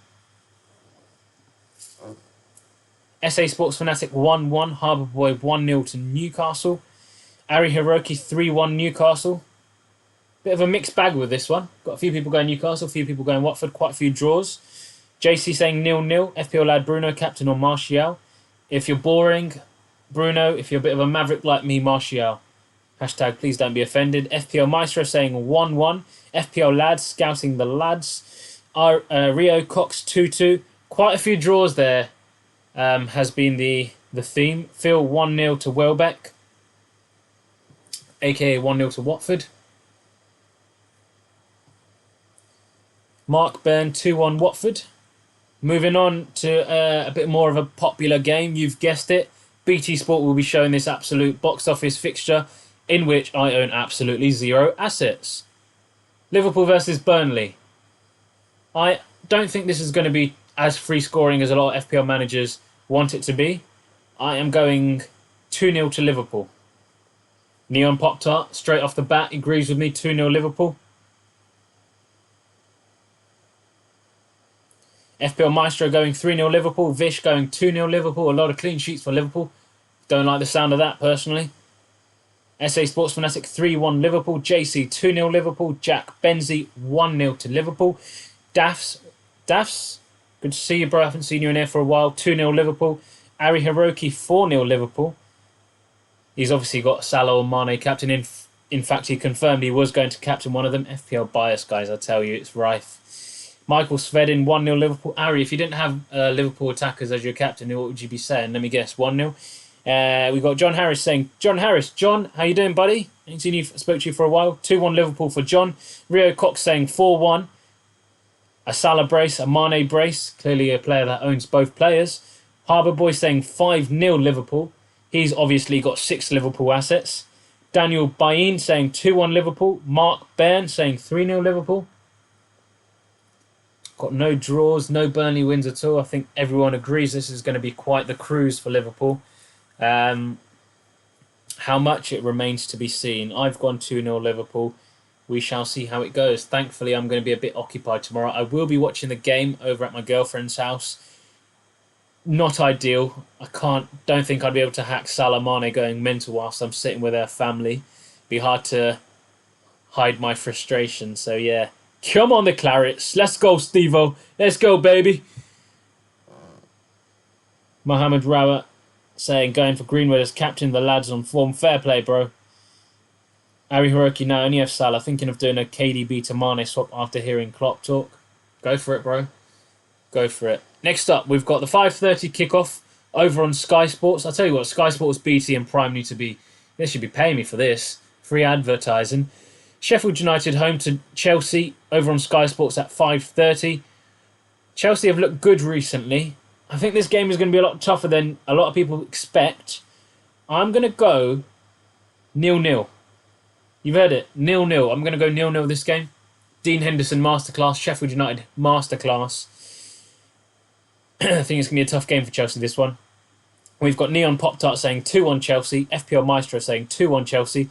SA Sports Fanatic 1-1. Harbour Boy 1-0 to Newcastle. Ari Hiroki 3-1 Newcastle. Bit of a mixed bag with this one. Got a few people going Newcastle, a few people going Watford, quite a few draws. JC saying 0-0. FPL Lad Bruno, captain or Martial. If you're boring, Bruno. If you're a bit of a maverick like me, Martial. Hashtag please don't be offended. FPL Maestro saying 1-1. FPL Lads scouting the lads. Rio Cox 2-2. Quite a few draws there has been the theme. Phil 1-0 to Welbeck. AKA 1-0 to Watford. Mark Byrne 2-1 Watford. Moving on to a bit more of a popular game. You've guessed it. BT Sport will be showing this absolute box office fixture. in which I own absolutely 0 assets. Liverpool versus Burnley. I don't think this is going to be as free scoring as a lot of FPL managers want it to be. I am going 2-0 to Liverpool. Neon Pop-Tart, straight off the bat, agrees with me, 2-0 Liverpool. FPL Maestro going 3-0 Liverpool. Vish going 2-0 Liverpool. A lot of clean sheets for Liverpool. Don't like the sound of that, personally. SA Sports Fanatic 3-1 Liverpool. JC 2-0 Liverpool. Jack Benzie 1-0 to Liverpool. Daffs, good to see you, bro. I haven't seen you in here for a while. 2-0 Liverpool. Ari Hiroki 4-0 Liverpool. He's obviously got Salah or Mane captain. In fact, he confirmed he was going to captain one of them. FPL bias, guys, I tell you, it's rife. Michael Svedin 1-0 Liverpool. Ari, if you didn't have Liverpool attackers as your captain, what would you be saying? Let me guess, 1-0. We've got John Harris saying, John Harris, John, how you doing, buddy? I ain't seen you, spoke to you for a while. 2-1 Liverpool for John. Rio Cox saying 4-1. A Salah brace, a Mane brace. Clearly a player that owns both players. Harbour Boy saying 5-0 Liverpool. He's obviously got 6 Liverpool assets. Daniel Bain saying 2-1 Liverpool. Mark Bairn saying 3-0 Liverpool. Got no draws, no Burnley wins at all. I think everyone agrees this is going to be quite the cruise for Liverpool. How much it remains to be seen. I've gone 2-0 Liverpool. We shall see how it goes. Thankfully, I'm going to be a bit occupied tomorrow. I will be watching the game over at my girlfriend's house. Not ideal. Don't think I'd be able to hack Salah Mane going mental whilst I'm sitting with her family. Be hard to hide my frustration. So yeah. Come on, the Clarets. Let's go, Steve-O. Let's go, baby. Mohamed Rawat saying, going for Greenwood as captain. The lads on form. Fair play, bro. Ari Hiroki now only have Salah. Thinking of doing a KDB to Mane swap after hearing Klopp talk. Go for it, bro. Go for it. Next up, we've got the 5:30 kickoff over on Sky Sports. I'll tell you what, Sky Sports, BT and Prime need to be... They should be paying me for this. Free advertising. Sheffield United home to Chelsea over on Sky Sports at 5:30. Chelsea have looked good recently. I think this game is going to be a lot tougher than a lot of people expect. I'm going to go 0-0. You've heard it, 0-0. I'm going to go 0-0 this game. Dean Henderson masterclass, Sheffield United masterclass. I think it's going to be a tough game for Chelsea, this one. We've got Neon Pop-Tart saying 2-1 Chelsea. FPL Maestro saying 2-1 Chelsea.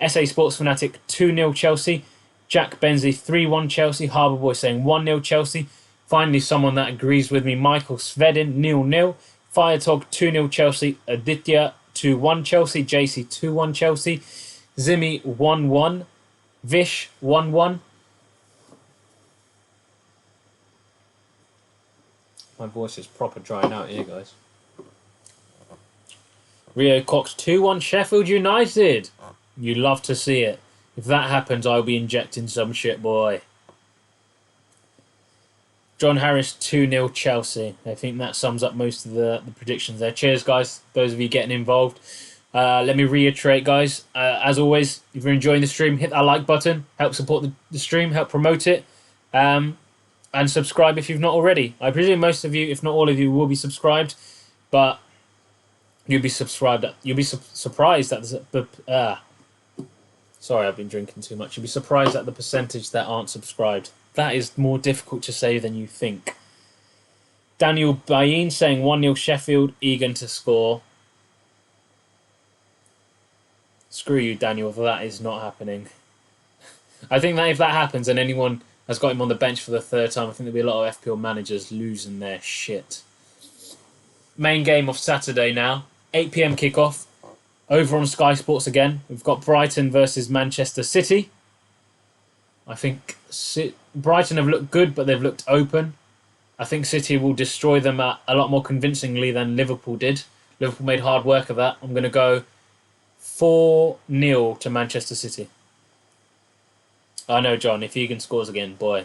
SA Sports Fanatic 2-0 Chelsea. Jack Benzie 3-1 Chelsea. Harbour Boy saying 1-0 Chelsea. Finally, someone that agrees with me, Michael Svedin 0-0. Firetog 2-0 Chelsea. Aditya 2-1 Chelsea. JC 2-1 Chelsea. Zimmy 1-1. Vish 1-1. My voice is proper drying out here, guys. Rio Cox 2-1 Sheffield United. You love to see it. If that happens, I'll be injecting some shit, boy. John Harris 2-0 Chelsea. I think that sums up most of the predictions there. Cheers, guys. Those of you getting involved. Let me reiterate, guys. As always, if you're enjoying the stream, hit that like button. Help support the stream. Help promote it. And subscribe if you've not already. I presume most of you, if not all of you, will be subscribed. But you'll be subscribed. You'll be surprised at the... Sorry, I've been drinking too much. You'll be surprised at the percentage that aren't subscribed. That is more difficult to say than you think. Daniel Bain saying 1-0 Sheffield, Egan to score. Screw you, Daniel, that is not happening. I think that if that happens and anyone has got him on the bench for the third time, I think there'll be a lot of FPL managers losing their shit. Main game of Saturday now. 8 PM kickoff. Over on Sky Sports again. We've got Brighton versus Manchester City. I think Brighton have looked good, but they've looked open. I think City will destroy them a lot more convincingly than Liverpool did. Liverpool made hard work of that. I'm going to go 4-0 to Manchester City. I know, John. If Egan scores again, boy.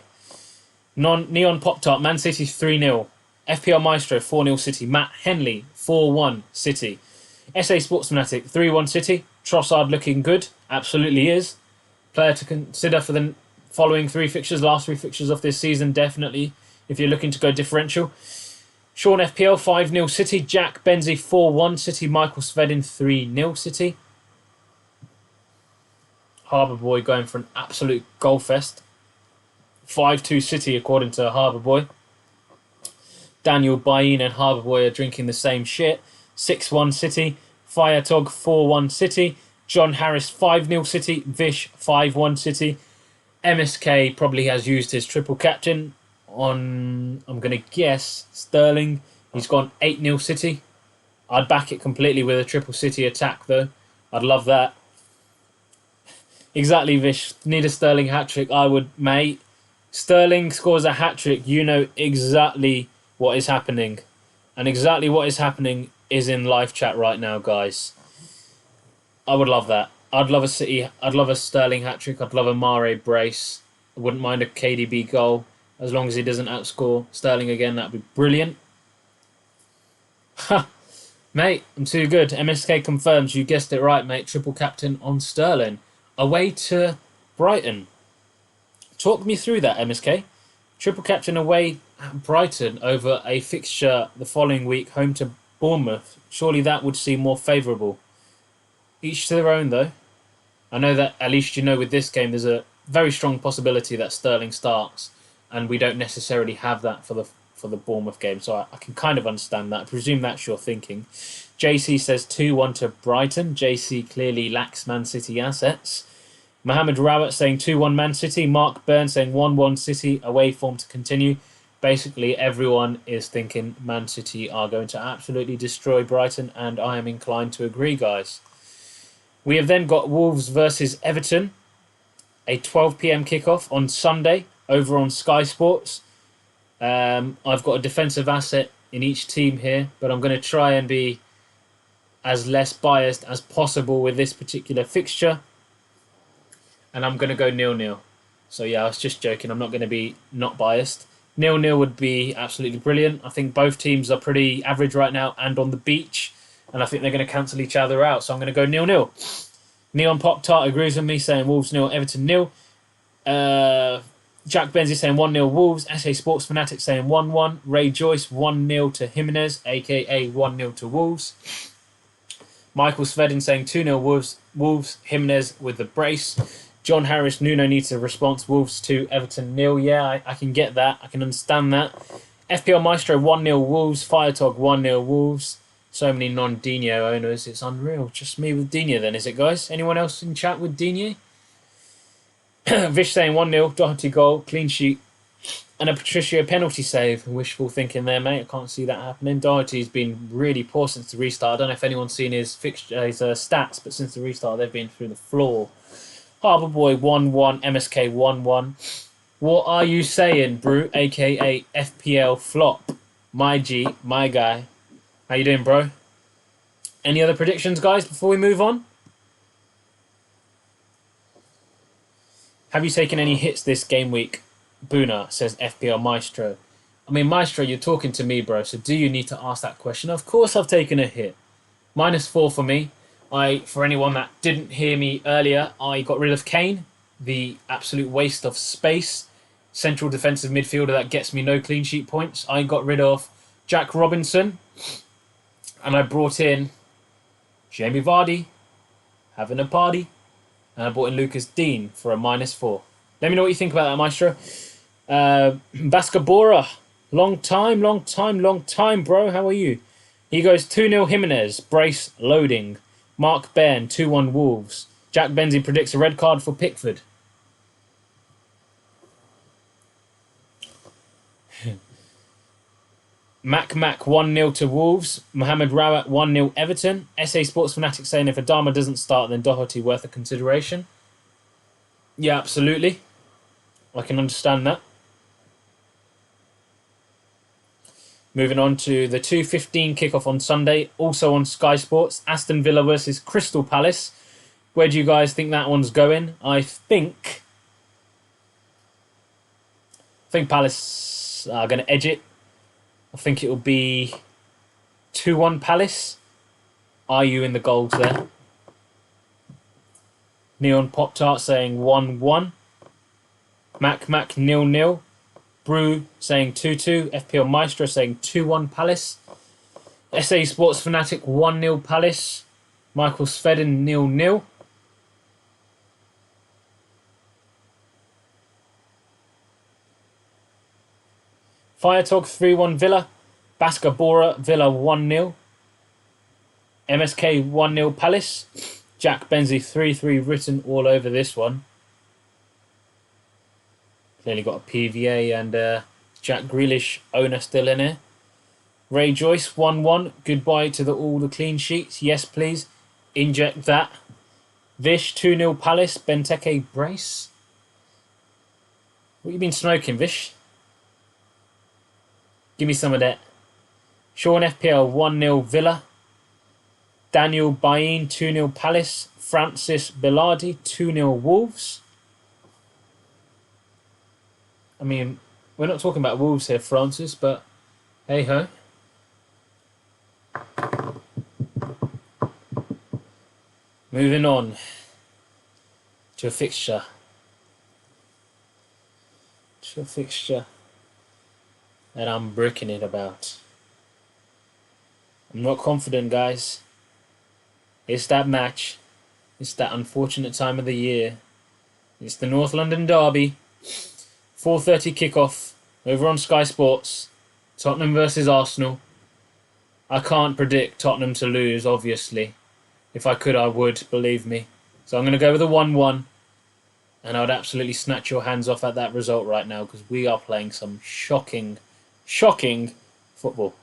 Neon Pop-Tart, Man City 3-0. FPL Maestro 4-0 City. Matt Henley 4-1 City. SA Sports Fanatic 3-1 City. Trossard looking good. Absolutely is. Player to consider for the following last three fixtures of this season, definitely, if you're looking to go differential. Sean FPL 5-0 City. Jack Benzie 4-1 City. Michael Svedin 3-0 City. Harbour Boy going for an absolute goal fest. 5-2 City according to Harbour Boy. Daniel Bain and Harbour Boy are drinking the same shit. 6-1 City. Firetog 4-1 City. John Harris 5-0 City. Vish 5-1 City. MSK probably has used his triple captain on, I'm going to guess, Sterling. He's gone 8-0 City. I'd back it completely with a triple City attack though. I'd love that. Exactly, Vish. Need a Sterling hat-trick. I would, mate. Sterling scores a hat-trick. You know exactly what is happening. And exactly what is happening is in live chat right now, guys. I would love that. I'd love a City. I'd love a Sterling hat-trick. I'd love a Mare brace. I wouldn't mind a KDB goal. As long as he doesn't outscore Sterling again, that'd be brilliant. Ha! Mate, I'm too good. MSK confirms. You guessed it right, mate. Triple captain on Sterling. Away to Brighton. Talk me through that, MSK. Triple captain away at Brighton over a fixture the following week, home to Bournemouth. Surely that would seem more favourable. Each to their own, though. I know that, at least you know, with this game, there's a very strong possibility that Sterling starts, and we don't necessarily have that for the Bournemouth game, so I can kind of understand that. I presume that's your thinking. JC says 2-1 to Brighton. JC clearly lacks Man City assets. Mohamed Rawat saying 2-1 Man City. Mark Burns saying 1-1 City. Away form to continue. Basically, everyone is thinking Man City are going to absolutely destroy Brighton, and I am inclined to agree, guys. We have then got Wolves versus Everton. A 12 p.m. kickoff on Sunday over on Sky Sports. I've got a defensive asset in each team here, but I'm going to try and be as less biased as possible with this particular fixture. And I'm going to go 0-0. So yeah, I was just joking. I'm not going to be not biased. 0-0 would be absolutely brilliant. I think both teams are pretty average right now and on the beach. And I think they're going to cancel each other out. So I'm going to go 0-0. Neon Pop Tart agrees with me, saying Wolves 0, Everton 0. Jack Benzie saying 1-0 Wolves. SA Sports Fanatic saying 1-1. Ray Joyce 1-0 to Jimenez, a.k.a. 1-0 to Wolves. Michael Svedin saying 2-0 Wolves. Wolves, Jimenez with the brace. John Harris, Nuno needs a response. Wolves 2, Everton 0. Yeah, I can get that. I can understand that. FPL Maestro 1-0 Wolves. Firetog 1-0 Wolves. So many non-Dino owners. It's unreal. Just me with Dino then, is it, guys? Anyone else in chat with Dino? Vish saying 1-0. Doherty goal. Clean sheet. And a Patricio penalty save. Wishful thinking there, mate. I can't see that happening. Doherty's been really poor since the restart. I don't know if anyone's seen his stats, but since the restart, they've been through the floor. Harbour Boy 1-1. MSK 1-1. What are you saying, Brew? A.k.a. FPL Flop. My G. My guy. How you doing, bro? Any other predictions, guys, before we move on? Have you taken any hits this game week? Bhuna says FPL Maestro. I mean, Maestro, you're talking to me, bro, so do you need to ask that question? Of course I've taken a hit. -4 for me. For anyone that didn't hear me earlier, I got rid of Kane, the absolute waste of space. Central defensive midfielder that gets me no clean sheet points. I got rid of Jack Robinson. And I brought in Jamie Vardy, having a party. And I brought in Lucas Dean for a -4. Let me know what you think about that, Maestro. Bascabora, long time, bro. How are you? He goes 2-0 Jimenez, brace loading. Mark Bairn, 2-1 Wolves. Jack Benzie predicts a red card for Pickford. Mac 1-0 to Wolves. Mohamed Rawat 1-0 Everton. SA Sports Fanatic saying if Adama doesn't start, then Doherty worth a consideration. Yeah, absolutely. I can understand that. Moving on to the 2:15 kickoff on Sunday, also on Sky Sports. Aston Villa versus Crystal Palace. Where do you guys think that one's going? I think Palace are going to edge it. I think it will be 2-1 Palace. Are you in the goals there? Neon Pop Tart saying 1-1. Mac 0-0. Brew saying 2-2. FPL Maestro saying 2-1 Palace. SA Sports Fanatic 1-0 Palace. Michael Svedin 0-0. Firetog 3-1 Villa. Baskabora Villa 1-0. MSK 1-0 Palace. Jack Benzie 3-3 written all over this one. Clearly got a PVA and Jack Grealish owner still in here. Ray Joyce 1-1. Goodbye to all the clean sheets. Yes, please. Inject that. Vish 2-0 Palace. Benteke brace. What you been smoking, Vish? Give me some of that. Sean FPL 1-0 Villa. Daniel Bain 2-0 Palace. Francis Bilardi 2-0 Wolves. I mean, we're not talking about Wolves here, Francis, but hey ho. Moving on to a fixture. That I'm bricking it about. I'm not confident, guys. It's that match. It's that unfortunate time of the year. It's the North London derby. 4:30 kickoff over on Sky Sports. Tottenham versus Arsenal. I can't predict Tottenham to lose, obviously. If I could, I would, believe me. So I'm going to go with a 1-1. And I would absolutely snatch your hands off at that result right now because we are playing some shocking football.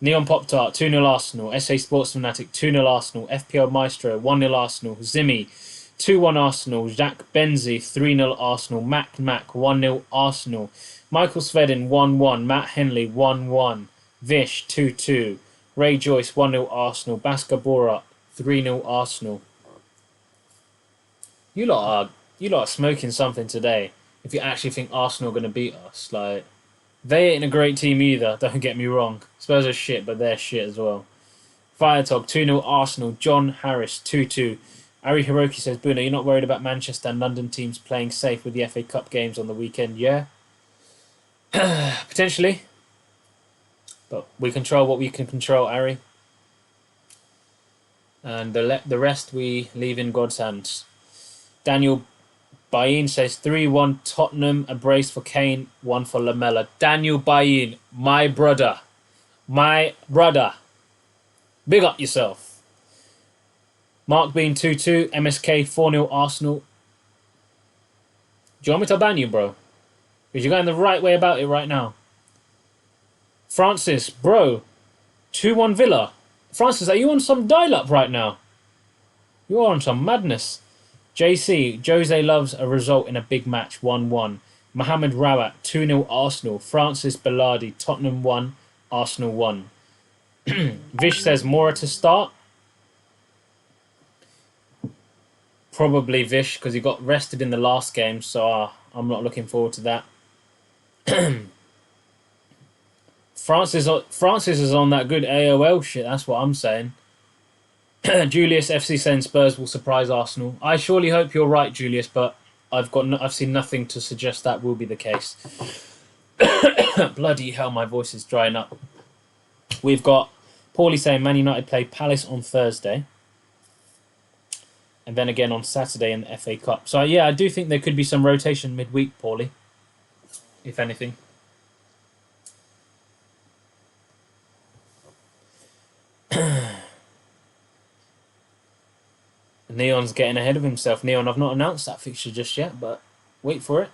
Neon Pop Tart, 2-0 Arsenal. SA Sports Fanatic, 2-0 Arsenal. FPL Maestro, 1-0 Arsenal. Zimmy, 2-1 Arsenal. Jack Benzie, 3-0 Arsenal. Mac, 1-0 Arsenal. Michael Svedin, 1-1. Matt Henley, 1-1. Vish, 2-2. Ray Joyce, 1-0 Arsenal. Baskabora, 3-0 Arsenal. You lot are smoking something today if you actually think Arsenal are going to beat us. Like, they ain't a great team either, don't get me wrong. Spurs are shit, but they're shit as well. Firetog, 2-0 Arsenal. John Harris, 2-2. Ari Hiroki says, Bhuna, you're not worried about Manchester and London teams playing safe with the FA Cup games on the weekend? Yeah. Potentially. But we control what we can control, Ari. And the rest we leave in God's hands. Daniel Bain says 3-1 Tottenham, a brace for Kane, 1 for Lamella. Daniel Bain, my brother. Big up yourself. Mark Bean 2-2, MSK 4-0 Arsenal. Do you want me to ban you, bro? Because you're going the right way about it right now. Francis, bro, 2-1 Villa. Francis, are you on some dial-up right now? You're on some madness. JC, Jose loves a result in a big match, 1-1. Mohamed Rawat, 2-0 Arsenal. Francis Bilardi, Tottenham 1, Arsenal 1. Vish says Mora to start. Probably Vish, because he got rested in the last game, so I'm not looking forward to that. Francis is on that good AOL shit, that's what I'm saying. Julius FC saying Spurs will surprise Arsenal. I surely hope you're right, Julius, but I've seen nothing to suggest that will be the case. Bloody hell, my voice is drying up. We've got Paulie saying Man United play Palace on Thursday. And then again on Saturday in the FA Cup. So yeah, I do think there could be some rotation midweek, Paulie. If anything. Neon's getting ahead of himself. Neon, I've not announced that fixture just yet, but wait for it.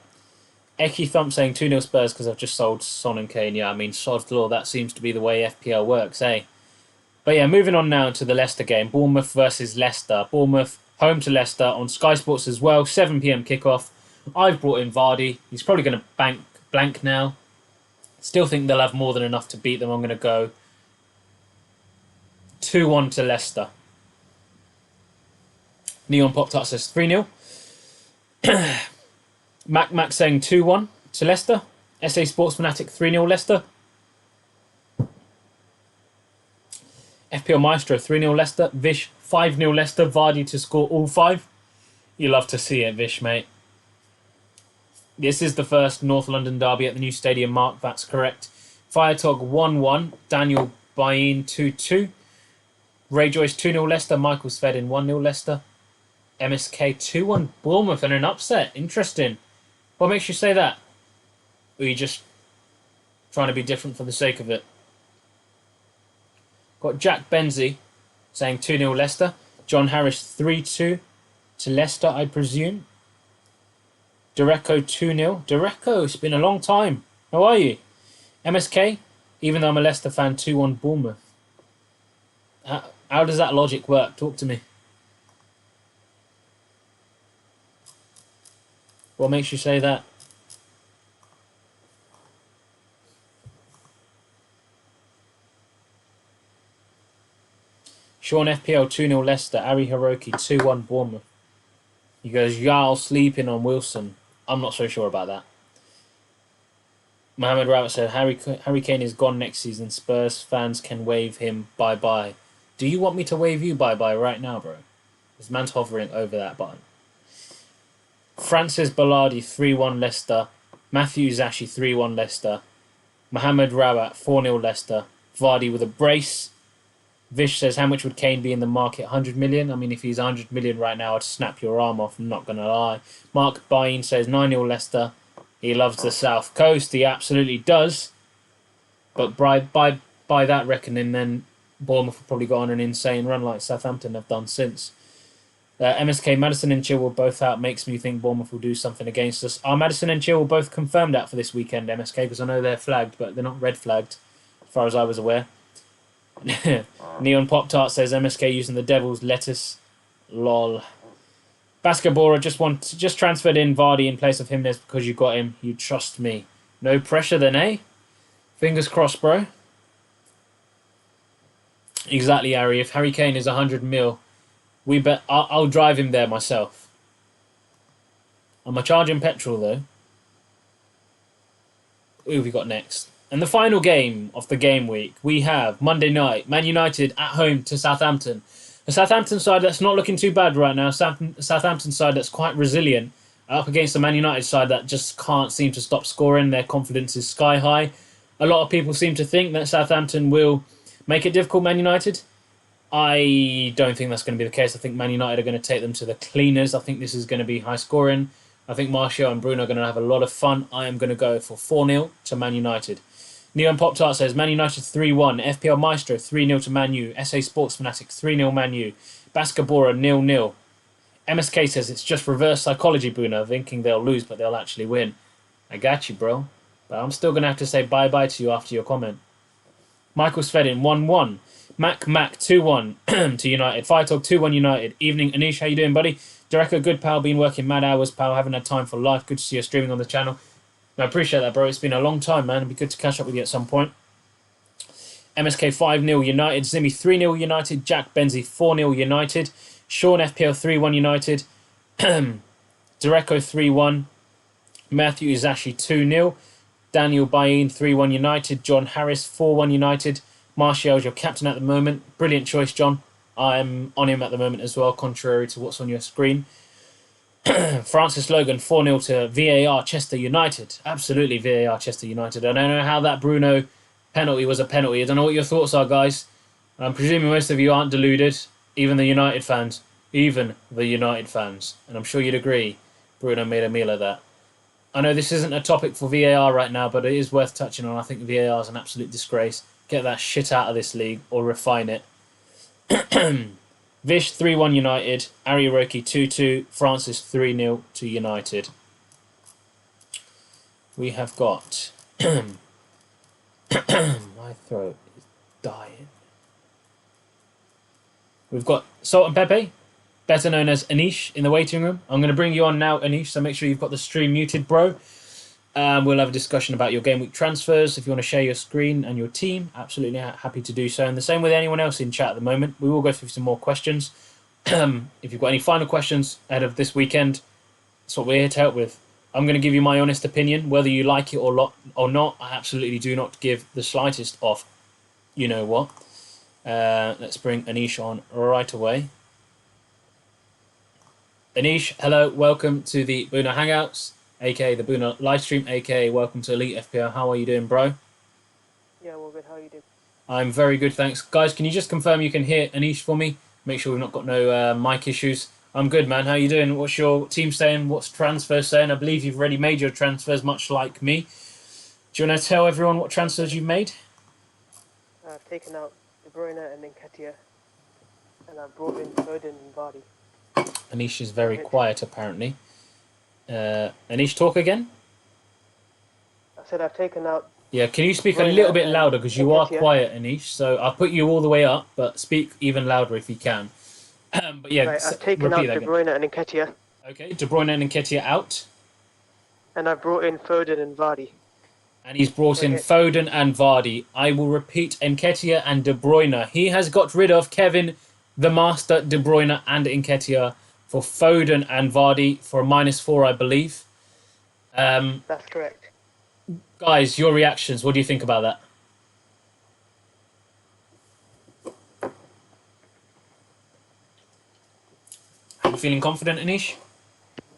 Eki Thump saying 2-0 Spurs because I've just sold Son and Kane. Yeah, I mean, sod's law, that seems to be the way FPL works, eh? But yeah, moving on now to the Leicester game. Bournemouth versus Leicester. Bournemouth home to Leicester on Sky Sports as well. 7 PM kickoff. I've brought in Vardy. He's probably going to blank now. Still think they'll have more than enough to beat them. I'm going to go 2-1 to Leicester. Neon Pop Tart says 3-0. Mac saying 2-1 to Leicester. SA Sports Fanatic 3-0 Leicester. FPL Maestro 3-0 Leicester. Vish 5-0 Leicester. Vardy to score all 5. You love to see it, Vish, mate. This is the first North London derby at the new stadium, Mark. That's correct. Firetog 1-1. Daniel Bain 2-2. Ray Joyce 2-0 Leicester. Michael Svedin 1-0 Leicester. MSK 2-1 Bournemouth and an upset. Interesting. What makes you say that? Or you just trying to be different for the sake of it. Got Jack Benzie saying 2-0 Leicester. John Harris 3-2 to Leicester, I presume. Dereco 2-0. Dereco, it's been a long time. How are you? MSK, even though I'm a Leicester fan, 2-1 Bournemouth. How does that logic work? Talk to me. What makes you say that? Sean FPL 2-0 Leicester. Ari Hiroki 2-1 Bournemouth. He goes, Jarl sleeping on Wilson. I'm not so sure about that. Mohammed Rabbit said, Harry Kane is gone next season. Spurs fans can wave him bye-bye. Do you want me to wave you bye-bye right now, bro? This man's hovering over that button. Francis Ballardi 3-1 Leicester. Matthew Zashi 3-1 Leicester. Mohammed Rawat 4-0 Leicester. Vardy with a brace. Vish says, how much would Kane be in the market? 100 million? I mean, if he's 100 million right now, I'd snap your arm off. I'm not going to lie. Mark Bain says, 9-0 Leicester. He loves the South Coast. He absolutely does. But by that reckoning, then Bournemouth will probably go on an insane run like Southampton have done since. MSK, Maddison and Chilwell both out. Makes me think Bournemouth will do something against us. Are Maddison and Chilwell both confirmed out for this weekend, MSK? Because I know they're flagged, but they're not red flagged, as far as I was aware. Neon Pop Tart says MSK using the Devil's lettuce. Lol. Basketbora just transferred in Vardy in place of Jimenez because you got him. You trust me. No pressure then, eh? Fingers crossed, bro. Exactly, Harry. If Harry Kane is 100 mil, I'll drive him there myself. I'm a charging petrol though. Who have we got next? And the final game of the game week, we have Monday night, Man United at home to Southampton. A Southampton side that's not looking too bad right now. Southampton side that's quite resilient. Up against the Man United side that just can't seem to stop scoring. Their confidence is sky high. A lot of people seem to think that Southampton will make it difficult, Man United. I don't think that's going to be the case. I think Man United are going to take them to the cleaners. I think this is going to be high scoring. I think Martial and Bruno are going to have a lot of fun. I am going to go for 4-0 to Man United. Neon Pop Tart says Man United 3-1. FPL Maestro 3-0 to Man U. SA Sports Fanatic 3-0 Man U. Basketbora 0-0. MSK says it's just reverse psychology, Bhuna, thinking they'll lose but they'll actually win. I got you, bro. But I'm still going to have to say bye-bye to you after your comment. Michael Svedin 1-1. Mac 2-1 to United. Firetog 2-1 United. Evening, Anish, how you doing, buddy? Dereco, good pal, been working mad hours, pal. Haven't had time for life. Good to see you streaming on the channel. I appreciate that, bro. It's been a long time, man. It'd be good to catch up with you at some point. MSK 5-0 United. Zimmy 3-0 United. Jack Benzie 4-0 United. Sean FPL 3-1 United. Dereco 3-1. Matthew Izashi 2-0. Daniel Bain 3-1 United. John Harris 4-1 United. Martial's your captain at the moment. Brilliant choice, John. I'm on him at the moment as well, contrary to what's on your screen. Francis Logan 4-0 to VAR Chester United. Absolutely VAR Chester United. I don't know how that Bruno penalty was a penalty. I don't know what your thoughts are, guys. I'm presuming most of you aren't deluded. Even the United fans. Even the United fans. And I'm sure you'd agree Bruno made a meal of that. I know this isn't a topic for VAR right now, but it is worth touching on. I think VAR is an absolute disgrace. Get that shit out of this league or refine it. Vish 3-1 United. Ari Roki 2-2. Francis 3-0 to United. We have got... My throat is dying. We've got Salt and Pepe, better known as Anish, in the waiting room. I'm going to bring you on now, Anish, so make sure you've got the stream muted, bro. We'll have a discussion about your game week transfers. If you want to share your screen and your team, absolutely happy to do so. And the same with anyone else in chat at the moment. We will go through some more questions. If you've got any final questions ahead of this weekend, that's what we're here to help with. I'm going to give you my honest opinion, whether you like it or not. I absolutely do not give the slightest of you know what. Let's bring Anish on right away. Anish, hello, welcome to the Bhuna Hangouts, aka the Bhuna livestream, aka welcome to Elite FPL. How are you doing, bro? Yeah, well, good. How are you doing? I'm very good, thanks. Guys, can you just confirm you can hear Anish for me? Make sure we've not got no mic issues. I'm good, man. How are you doing? What's your team saying? What's transfers saying? I believe you've already made your transfers, much like me. Do you want to tell everyone what transfers you've made? I've taken out De Bruyne and Nketiah, and I've brought in Foden and Vardy. Anish is very quiet, apparently. Anish, talk again? I said I've taken out... Yeah, can you speak a Bruyne little bit and louder, because you are Nketiah. quiet, Anish, so I'll put you all the way up, but speak even louder if you can. But yeah, Right, I've taken repeat out that De again. Bruyne and Nketiah, Okay, De Bruyne and Nketiah out. and I've brought in Foden and Vardy. And he's brought in Foden and Vardy. I will repeat Nketiah and De Bruyne. He has got rid of Kevin, the Master, De Bruyne and Nketiah for Foden and Vardy for a -4, I believe. That's correct. Guys, your reactions. What do you think about that? Are you feeling confident, Anish?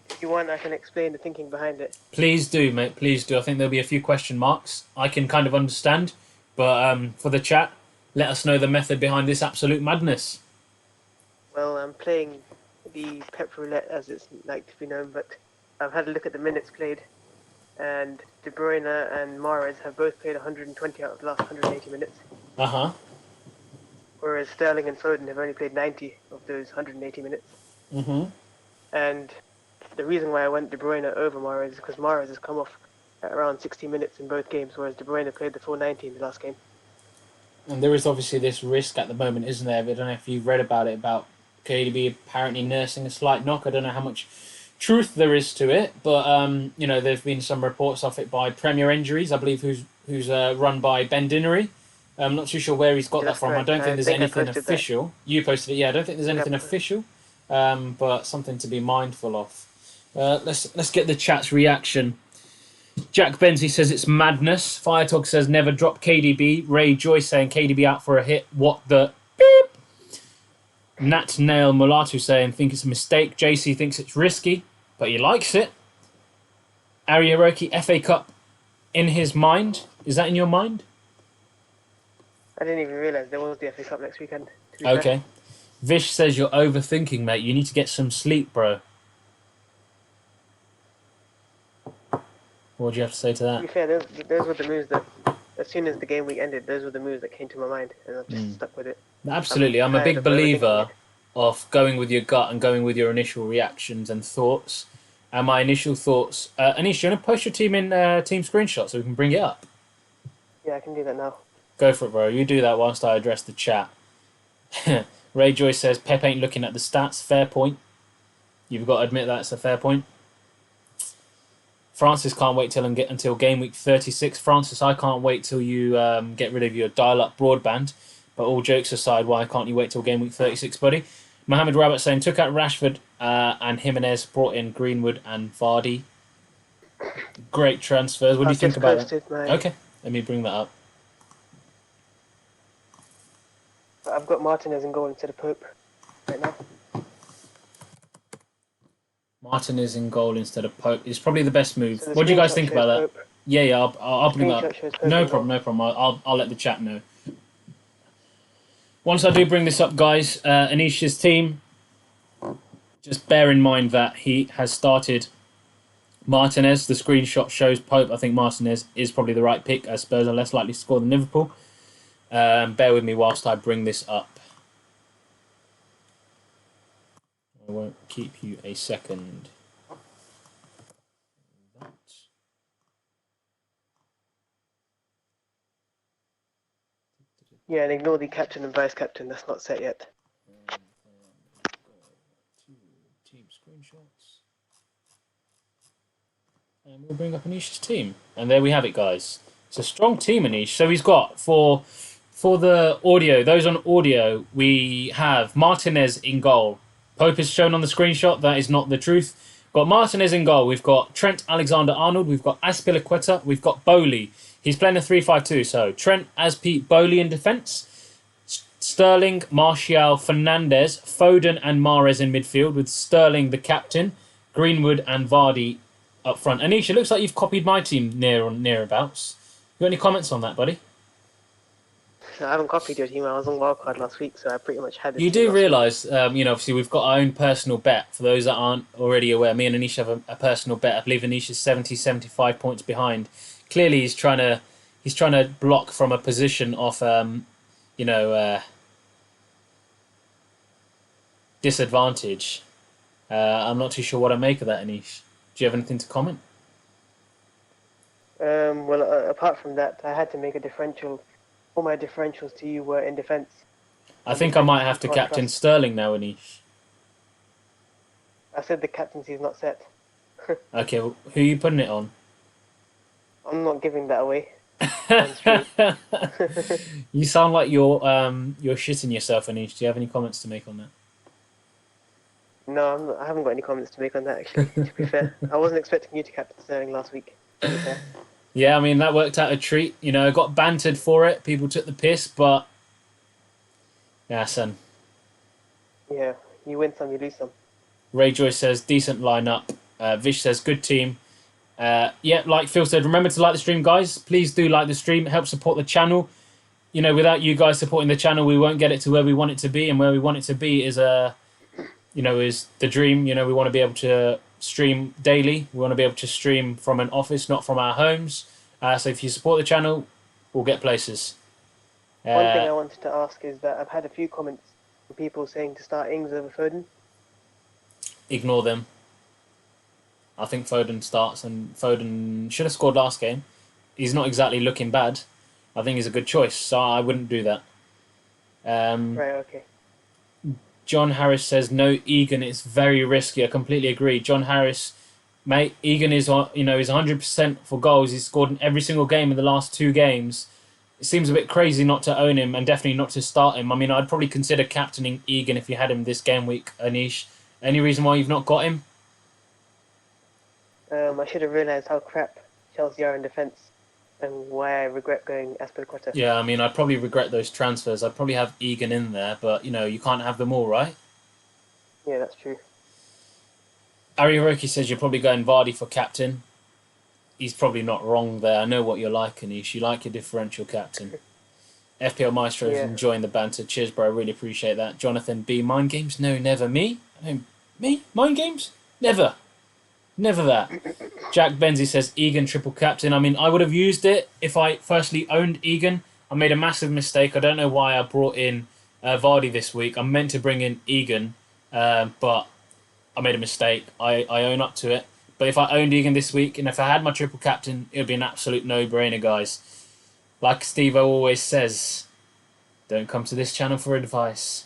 If you want, I can explain the thinking behind it. Please do, mate. Please do. I think there'll be a few question marks. I can kind of understand. But for the chat, let us know the method behind this absolute madness. Well, I'm playing the Pep Roulette, as it's like to be known, but I've had a look at the minutes played, and De Bruyne and Mahrez have both played 120 out of the last 180 minutes, Uh-huh. whereas Sterling and Foden have only played 90 of those 180 minutes. Mm-hmm. And the reason why I went De Bruyne over Mahrez is because Mahrez has come off at around 60 minutes in both games, whereas De Bruyne played the full 90 in the last game. And there is obviously this risk at the moment, isn't there? But I don't know if you've read about it, about KDB apparently nursing a slight knock. I don't know how much truth there is to it, but there's been some reports of it by Premier Injuries, I believe, who's run by Ben Dinnery. I'm not too sure where he's got that from. Correct. I don't think there's anything official. official. You posted it, yeah. I don't think there's anything official, but something to be mindful of. Let's get the chat's reaction. Jack Benzie says it's madness. Firetog says never drop KDB. Ray Joyce saying KDB out for a hit. What the beep? Nat Nail Mulatu saying think it's a mistake. JC thinks it's risky, but he likes it. Ariaroki FA Cup in his mind. Is that in your mind? I didn't even realise there was the FA Cup next weekend. Okay. Vish says you're overthinking, mate. You need to get some sleep, bro. What do you have to say to that? To be fair, those were the moves that, as soon as the game week ended, those were the moves that came to my mind, and I've just stuck with it. Absolutely. I'm a big believer of going with your gut and going with your initial reactions and thoughts. And my initial thoughts... Anish, do you want to post your team in team screenshot so we can bring it up? Yeah, I can do that now. Go for it, bro. You do that whilst I address the chat. Ray Joyce says, Pep ain't looking at the stats. Fair point. You've got to admit that's a fair point. Francis can't wait until game week 36. Francis, I can't wait till you get rid of your dial-up broadband. But all jokes aside, why can't you wait till game week 36, buddy? Mohammed Rabbit saying, took out Rashford and Jimenez, brought in Greenwood and Vardy. Great transfers. What do you think about that? Okay, let me bring that up. I've got Martinez in goal instead of Pope right now. Martinez in goal instead of Pope is probably the best move. So what do you guys think about that? Pope. Yeah, I'll bring that up. No Pope problem. I'll let the chat know. Once I do bring this up, guys, Anish's team, just bear in mind that he has started Martinez. The screenshot shows Pope. I think Martinez is probably the right pick, as Spurs are less likely to score than Liverpool. Bear with me whilst I bring this up. I won't keep you a second. Yeah, and ignore the captain and vice captain. That's not set yet. Team screenshots. And we'll bring up Anish's team. And there we have it, guys. It's a strong team, Anish. So he's got, for the audio, those on audio, we have Martinez in goal. Pope is shown on the screenshot. That is not the truth. Got Martinez in goal. We've got Trent Alexander-Arnold. We've got Azpilicueta. We've got Bowley. He's playing a 3-5-2. So Trent, Azpi, Bowley in defence. Sterling, Martial, Fernandes, Foden and Mahrez in midfield with Sterling the captain, Greenwood and Vardy up front. Anish, it looks like you've copied my team near or nearabouts. You got any comments on that, buddy? I haven't copied your team. I was on wildcard last week, so I pretty much had this You team do last week. realise, obviously we've got our own personal bet. For those that aren't already aware, me and Anish have a personal bet. I believe Anish is 75 points behind. Clearly, he's trying to block from a position of, disadvantage. I'm not too sure what I make of that, Anish. Do you have anything to comment? Well, apart from that, I had to make a differential. All my differentials to you were in defence. I think I might have to captain Sterling now, Anish. I said the captaincy is not set. Okay, well, who are you putting it on? I'm not giving that away. You sound like you're shitting yourself, Anish. Do you have any comments to make on that? No, I haven't got any comments to make on that, actually, to be fair. I wasn't expecting you to captain Sterling last week, to be fair. Yeah, I mean, that worked out a treat. I got bantered for it. People took the piss, but... Yeah, son. Yeah, you win some, you lose some. Ray Joyce says, decent lineup. Vish says, good team. Yeah, like Phil said, remember to like the stream, guys. Please do like the stream. It helps support the channel. Without you guys supporting the channel, we won't get it to where we want it to be. And where we want it to be is is the dream. We want to be able to stream daily. We want to be able to stream from an office, not from our homes. So if you support the channel, we'll get places. One thing I wanted to ask is that I've had a few comments from people saying to start Ings over Foden. Ignore them. I think Foden starts, and Foden should have scored last game. He's not exactly looking bad. I think he's a good choice, so I wouldn't do that. Right, okay. John Harris says, no, Egan, it's very risky. I completely agree. John Harris, mate, Egan is, he's 100% for goals. He's scored in every single game in the last 2 games. It seems a bit crazy not to own him and definitely not to start him. I mean, I'd probably consider captaining Egan if you had him this game week, Anish. Any reason why you've not got him? I should have realised how crap Chelsea are in defence and why I regret going Aspilicueta. Yeah, I mean, I'd probably regret those transfers. I'd probably have Egan in there, but, you can't have them all, right? Yeah, that's true. Ari Hiroki says you're probably going Vardy for captain. He's probably not wrong there. I know what you're like, Anish. You like your differential captain. FPL Maestro is enjoying the banter. Cheers, bro. I really appreciate that. Jonathan B. Mind games? No, never. Me? Me? Mind games? Never. Never that. Jack Benzie says Egan triple captain. I mean, I would have used it if I firstly owned Egan. I made a massive mistake. I don't know why I brought in Vardy this week. I'm meant to bring in Egan, but I made a mistake. I own up to it. But if I owned Egan this week, and if I had my triple captain, it would be an absolute no-brainer, guys. Like Steve-O always says, don't come to this channel for advice.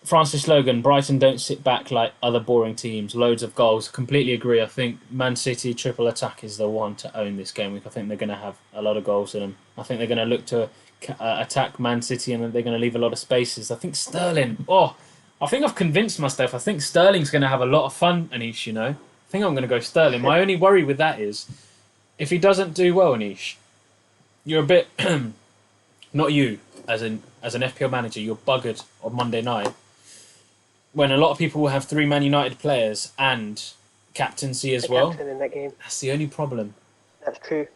Francis Logan, Brighton don't sit back like other boring teams. Loads of goals. Completely agree. I think Man City triple attack is the one to own this game week. I think they're going to have a lot of goals in them. I think they're going to look to attack Man City and they're going to leave a lot of spaces. I think Sterling... I think I've convinced myself. I think Sterling's going to have a lot of fun, Anish, I think I'm going to go Sterling. My only worry with that is, if he doesn't do well, Anish, you're a bit... not you, as an FPL manager, you're buggered on Monday night. When a lot of people will have 3 Man United players and captaincy as well. Captain in that game. That's the only problem. That's true.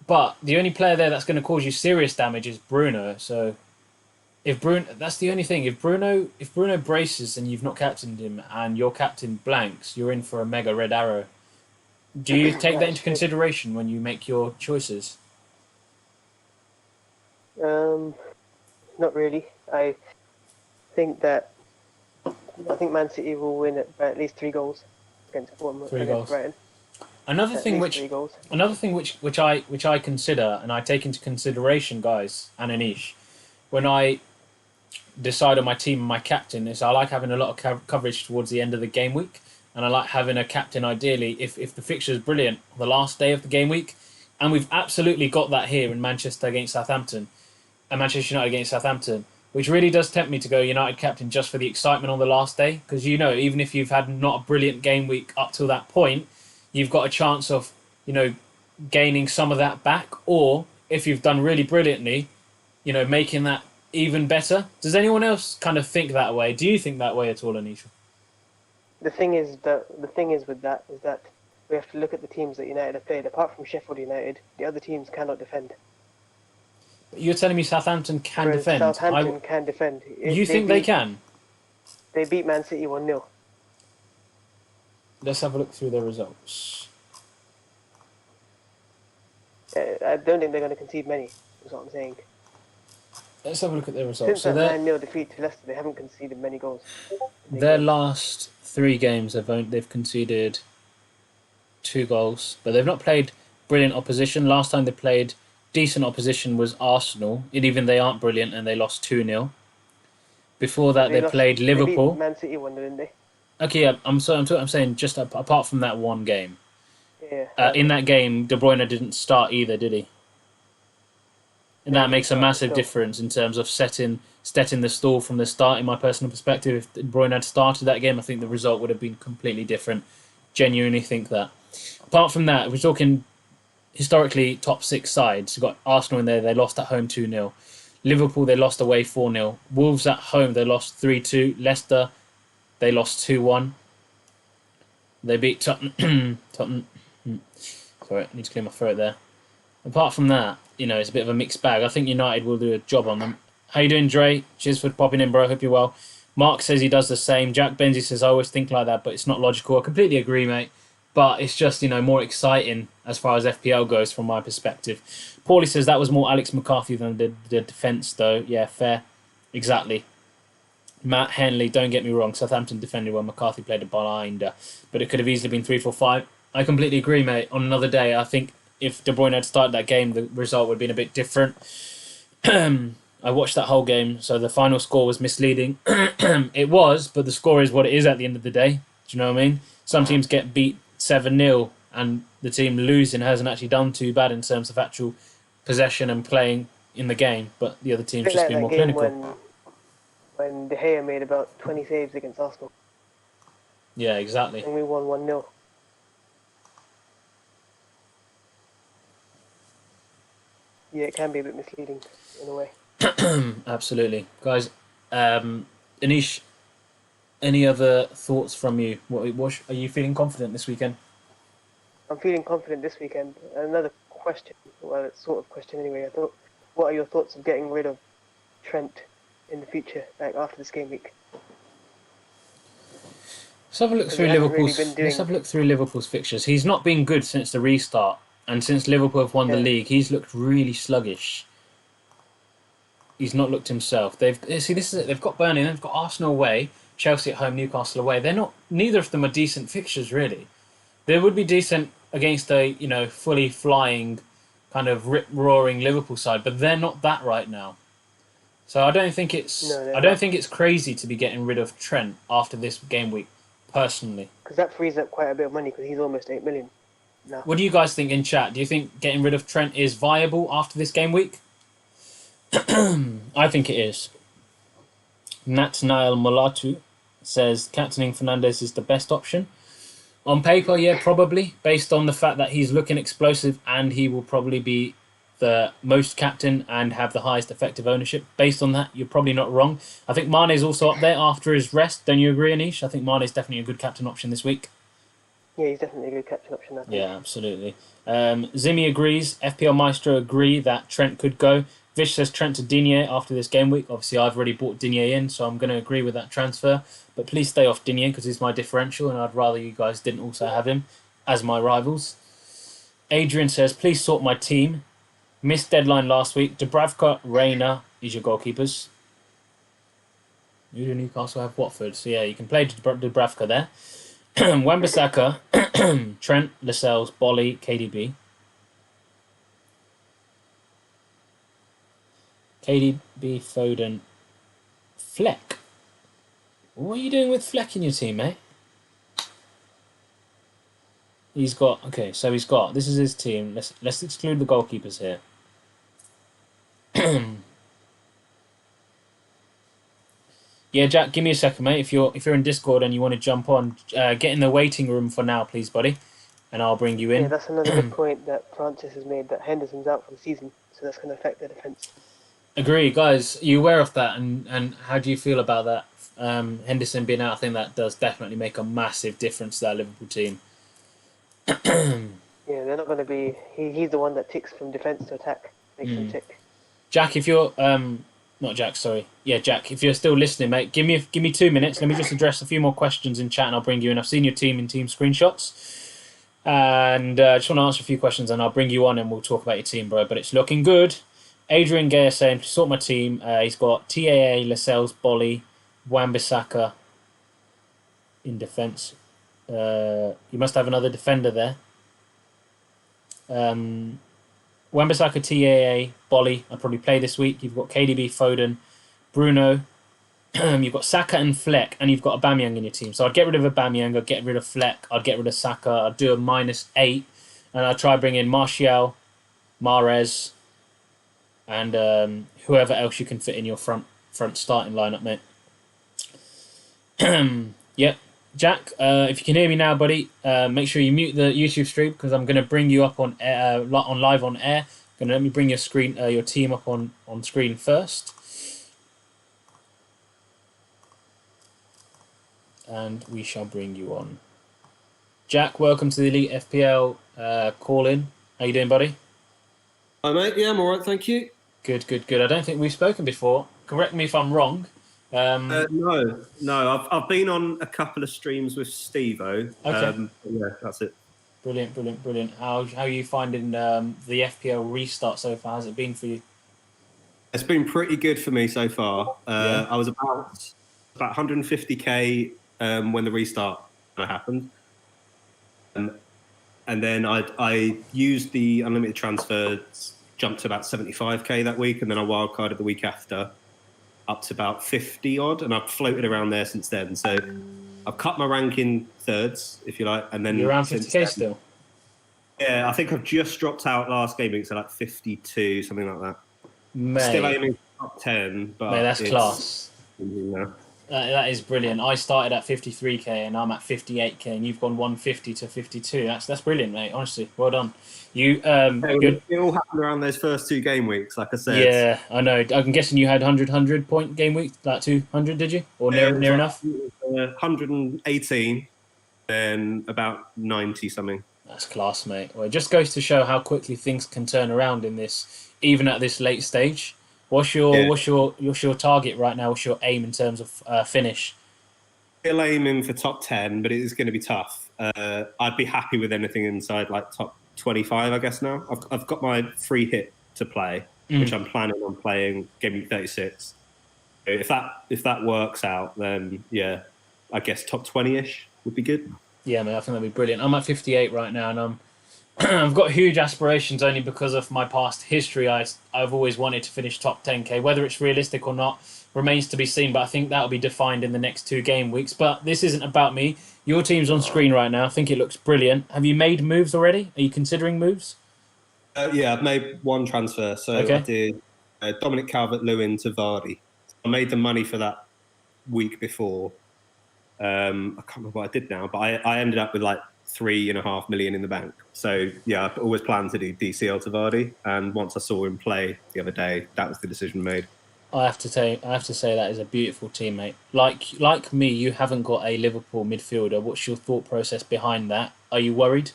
But the only player there that's going to cause you serious damage is Bruno. So... that's the only thing. If Bruno braces and you've not captained him and your captain blanks, you're in for a mega red arrow. Do you take that into consideration when you make your choices? Not really. I think Man City will win it by at least 3 goals against Bournemouth. 3 goals. Brighton. Another thing which I consider and I take into consideration, guys, and Anish, when I decide on my team and my captain, is I like having a lot of coverage towards the end of the game week, and I like having a captain ideally if the fixture is brilliant on the last day of the game week, and we've absolutely got that here in Manchester against Southampton, and Manchester United against Southampton, which really does tempt me to go United captain just for the excitement on the last day, because even if you've had not a brilliant game week up till that point, you've got a chance of gaining some of that back, or if you've done really brilliantly, making that even better. Does anyone else kind of think that way? Do you think that way at all, Anisha? The thing is with that is that we have to look at the teams that United have played. Apart from Sheffield United, the other teams cannot defend. You're telling me Southampton can Whereas defend? Southampton can defend. You think they can? They beat Man City 1-0. Let's have a look through their results. I don't think they're going to concede many, is what I'm saying. Let's have a look at their results. Since that 9-0 defeat to Leicester, they haven't conceded many goals. Their last 3 games, they've conceded 2 goals, but they've not played brilliant opposition. Last time they played decent opposition was Arsenal, and even they aren't brilliant, and they lost 2-0. Before that, they played Liverpool. They beat Man City 1-0, didn't they? Okay, yeah, I'm saying just apart from that one game. Yeah. In that game, De Bruyne didn't start either, did he? And that makes a massive difference in terms of setting the stall from the start, in my personal perspective. If De Bruyne had started that game, I think the result would have been completely different. Genuinely think that. Apart from that, if we're talking historically top 6 sides, you've got Arsenal in there, they lost at home 2-0. Liverpool, they lost away 4-0. Wolves at home, they lost 3-2. Leicester, they lost 2-1. They beat Tottenham. Sorry, I need to clear my throat there. Apart from that, it's a bit of a mixed bag. I think United will do a job on them. How you doing, Dre? Cheers for popping in, bro. Hope you're well. Mark says he does the same. Jack Benzie says, I always think like that, but it's not logical. I completely agree, mate. But it's just, more exciting as far as FPL goes from my perspective. Paulie says that was more Alex McCarthy than the defence, though. Yeah, fair. Exactly. Matt Henley, don't get me wrong. Southampton defended when McCarthy played a blinder. But it could have easily been 3-4-5. I completely agree, mate. On another day, I think if De Bruyne had started that game, the result would have been a bit different. I watched that whole game, so the final score was misleading. It was, but the score is what it is at the end of the day. Do you know what I mean? Some teams get beat 7-0, and the team losing hasn't actually done too bad in terms of actual possession and playing in the game, but the other team's just been more clinical. When De Gea made about 20 saves against Arsenal. Yeah, exactly. And we won 1-0. Yeah, it can be a bit misleading in a way. Absolutely. Guys, Anish, any other thoughts from you? What are you feeling confident this weekend? I'm feeling confident this weekend. Another question, well, it's sort of question anyway. I thought, what are your thoughts of getting rid of Trent in the future, like after this game week? Let's have a look through Liverpool's. Let's have a look through Liverpool's fixtures. He's not been good since the restart, and since Liverpool have won the league, he's looked really sluggish. He's not looked himself. This is it. They've got Burnley, they've got Arsenal away, Chelsea at home, Newcastle away. Neither of them are decent fixtures really. They would be decent against a fully flying, kind of rip roaring Liverpool side, but they're not that right now. So I don't think it's crazy to be getting rid of Trent after this game week, personally. Because that frees up quite a bit of money because he's almost 8 million now. What do you guys think in chat? Do you think getting rid of Trent is viable after this game week? I think it is. Natnael Molatu says captaining Fernandes is the best option. On paper, yeah, probably, based on the fact that he's looking explosive and he will probably be the most captain and have the highest effective ownership. Based on that, you're probably not wrong. I think Mane's also up there after his rest. Don't you agree, Anish? I think Mane's definitely a good captain option this week. Yeah, he's definitely a good captain option. Yeah, absolutely. Zimmy agrees. FPL Maestro agree that Trent could go. Vish says Trent to Digne after this game week. Obviously, I've already bought Digne in, so I'm going to agree with that transfer. But please stay off Digne because he's my differential, and I'd rather you guys didn't also have him as my rivals. Adrian says, please sort my team. Missed deadline last week. Dubravka, Reina is your goalkeepers. You do Newcastle have Watford, so yeah, you can play Dubravka there. Wan-Bissaka, Trent, Lascelles, Bolly, KDB. KDB, Foden, Fleck. What are you doing with Fleck in your team, mate? He's got... Okay, so he's got... This is his team. Let's exclude the goalkeepers here. Yeah, Jack, give me a second, mate. If you're in Discord and you want to jump on, get in the waiting room for now, please, buddy. And I'll bring you in. Yeah, that's another good point that Francis has made, that Henderson's out for the season, so that's going to affect the defence. Agree, guys. Are you aware of that? And how do you feel about that? Henderson being out, I think that does definitely make a massive difference to that Liverpool team. Yeah, they're not going to be... He's the one that ticks from defence to attack, makes them tick. Jack, if you're not Jack, sorry, yeah, Jack, if you're still listening, mate, give me 2 minutes. Let me just address a few more questions in chat, and I'll bring you in. I've seen your team in team screenshots, and I just want to answer a few questions, and I'll bring you on, and we'll talk about your team, bro. But it's looking good. Adrian Gay is saying, sort my team. He's got TAA, Lascelles, Bolly, Wan-Bissaka in defence. You must have another defender there. Wan-Bissaka, TAA, Bolly. I'll probably play this week. You've got KDB, Foden, Bruno. You've got Saka and Fleck, and you've got Aubameyang in your team. So I'd get rid of Aubameyang, I'd get rid of Fleck, I'd get rid of Saka, I'd do a -8, and I'd try bring in Martial, Mahrez, and whoever else you can fit in your front starting lineup, mate. Yep. Jack, if you can hear me now, buddy, make sure you mute the YouTube stream because I'm going to bring you up on air, on live on air. Let me bring your team up on screen first, and we shall bring you on. Jack, welcome to the Elite FPL call in. How you doing, buddy? Hi, mate. Yeah, I'm all right, thank you. Good. I don't think we've spoken before. Correct me if I'm wrong. No. I've been on a couple of streams with Steve-O. Okay. Yeah, that's it. Brilliant. How are you finding the FPL restart so far? How's it been for you? It's been pretty good for me so far. Yeah. I was about 150k when the restart happened, and then I used the unlimited transfers, jumped to about 75k that week, and then I wildcarded the week after, up to about 50 odd, and I've floated around there since then. So I've cut my rank in thirds, if you like, and then you're around 50k still. Yeah, I think I've just dropped out last game week, so like 52, something like that. Mate, still aiming for top 10, but mate, that's class. You That is brilliant. I started at 53k and I'm at 58k, and you've gone 150 to 52. That's brilliant, mate. Honestly, well done. You it all happened around those first 2 game weeks, like I said. Yeah, I know. I'm guessing you had 100 point game week, like 200, did you? Or near enough? 118, then about 90 something. That's class, mate. Well, it just goes to show how quickly things can turn around in this, even at this late stage. What's your target right now? What's your aim in terms of finish? Still aiming for top 10, but it is going to be tough. I'd be happy with anything inside like top 25, I guess now. I've got my free hit to play, which I'm planning on playing Gameweek 36. If that works out, then yeah, I guess top 20-ish would be good. Yeah, mate, I think that'd be brilliant. I'm at 58 right now, and I've got huge aspirations only because of my past history. I've always wanted to finish top 10k. Whether it's realistic or not remains to be seen, but I think that'll be defined in the next 2 game weeks. But this isn't about me. Your team's on screen right now. I think it looks brilliant. Have you made moves already? Are you considering moves? Yeah, I've made 1 transfer. So okay. I did Dominic Calvert-Lewin to Vardy. I made the money for that week before. I can't remember what I did now, but I ended up with like 3.5 million in the bank. So yeah, I've always planned to do DCL to Vardy, and once I saw him play the other day, that was the decision made. I have to say that is a beautiful teammate. Like me, you haven't got a Liverpool midfielder. What's your thought process behind that? Are you worried?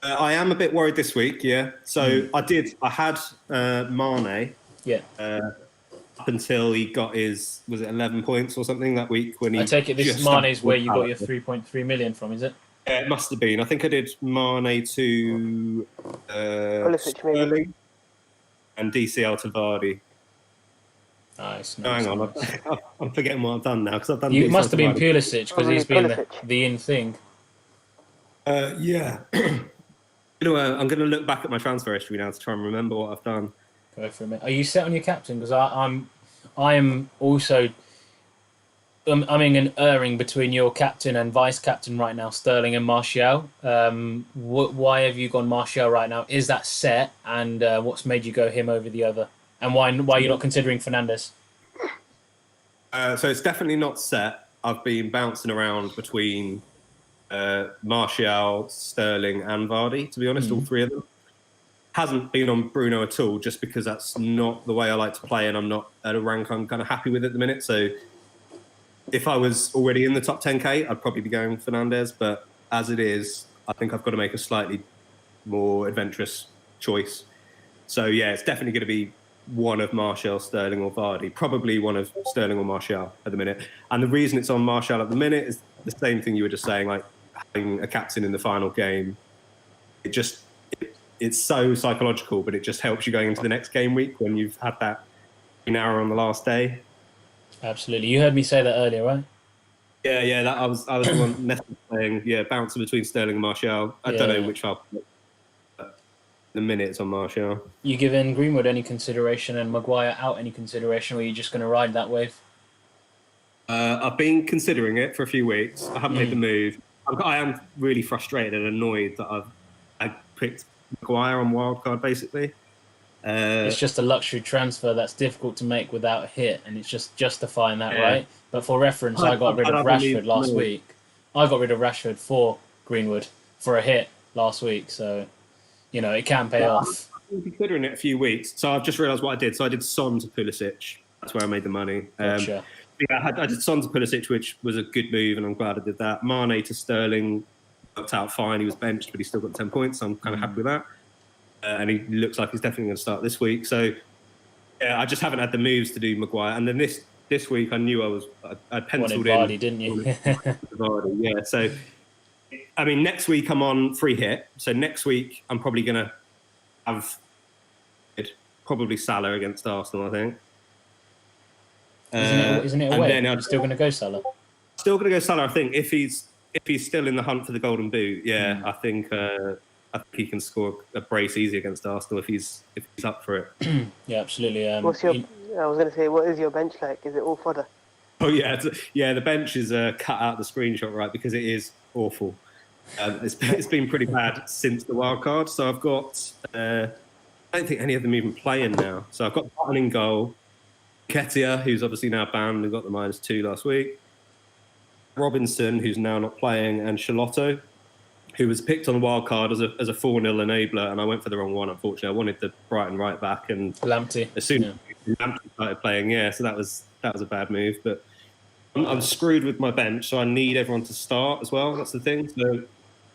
I am a bit worried this week. Yeah. So I had Mane. Yeah. Up until he got his, was it 11 points or something that week when he... I take it this Mane's where you got your 3.3 million from, is it? Yeah, it must have been. I think I did Mane to Sterling and DCL to Vardy. Nice. Hang on, I'm forgetting what I've done now because I've done. You must have been Pulisic because he's been the in thing. Yeah. You know, I'm going to look back at my transfer history now to try and remember what I've done. Go for a minute. Are you set on your captain? Because I am also. I'm and erring between your captain and vice captain right now, Sterling and Martial. Why have you gone Martial right now? Is that set? And what's made you go him over the other? And why you're not considering Fernandes? So it's definitely not set. I've been bouncing around between Martial, Sterling, and Vardy. To be honest, all 3 of them. Hasn't been on Bruno at all, just because that's not the way I like to play, and I'm not at a rank I'm kind of happy with at the minute. So if I was already in the top 10k, I'd probably be going Fernandes. But as it is, I think I've got to make a slightly more adventurous choice. So yeah, it's definitely going to be one of Martial, Sterling or Vardy. Probably one of Sterling or Martial at the minute. And the reason it's on Martial at the minute is the same thing you were just saying, like having a captain in the final game. It's so psychological, but it just helps you going into the next game week when you've had that an hour on the last day. Absolutely. You heard me say that earlier, right? Yeah. That I was the one saying, bouncing between Sterling and Martial. I don't know which I'll put. The minutes on Martial. You giving Greenwood any consideration and Maguire out any consideration, or are you just going to ride that wave? I've been considering it for a few weeks. I haven't made the move. I am really frustrated and annoyed that I picked Maguire on wildcard, basically. It's just a luxury transfer that's difficult to make without a hit, and it's just justifying that, right? But for reference, I got rid of Rashford last week. I got rid of Rashford for Greenwood for a hit last week, so it can pay off. I've been considering it a few weeks, so I've just realised what I did. So I did Son to Pulisic. That's where I made the money. Gotcha. I did Son to Pulisic, which was a good move, and I'm glad I did that. Mane to Sterling worked out fine. He was benched, but he still got 10 points. So I'm kind of happy with that. And he looks like he's definitely going to start this week. So I just haven't had the moves to do Maguire. And then this week, I knew I penciled in. Vardy, didn't you? Vardy, yeah. So, I mean, next week I'm on free hit. So next week I'm probably going to have probably Salah against Arsenal, I think. Isn't it away? You're still going to go Salah? Still going to go Salah, I think. If he's still in the hunt for the Golden Boot, I think he can score a brace easy against Arsenal if he's up for it. Yeah, absolutely. I was going to say, what is your bench like? Is it all fodder? Oh yeah, the bench is cut out the screenshot, right, because it is awful. It's been pretty bad since the wild card. So I've got I don't think any of them even playing now. So I've got Button in goal, Ketia, who's obviously now banned and got the -2 last week, Robinson, who's now not playing, and Charlotto, who was picked on the wild card as a 4-0 enabler, and I went for the wrong one, unfortunately. I wanted the Brighton right back, and Lamptey. As soon as Lamptey started playing, so that was a bad move. But I'm screwed with my bench, so I need everyone to start as well. That's the thing. So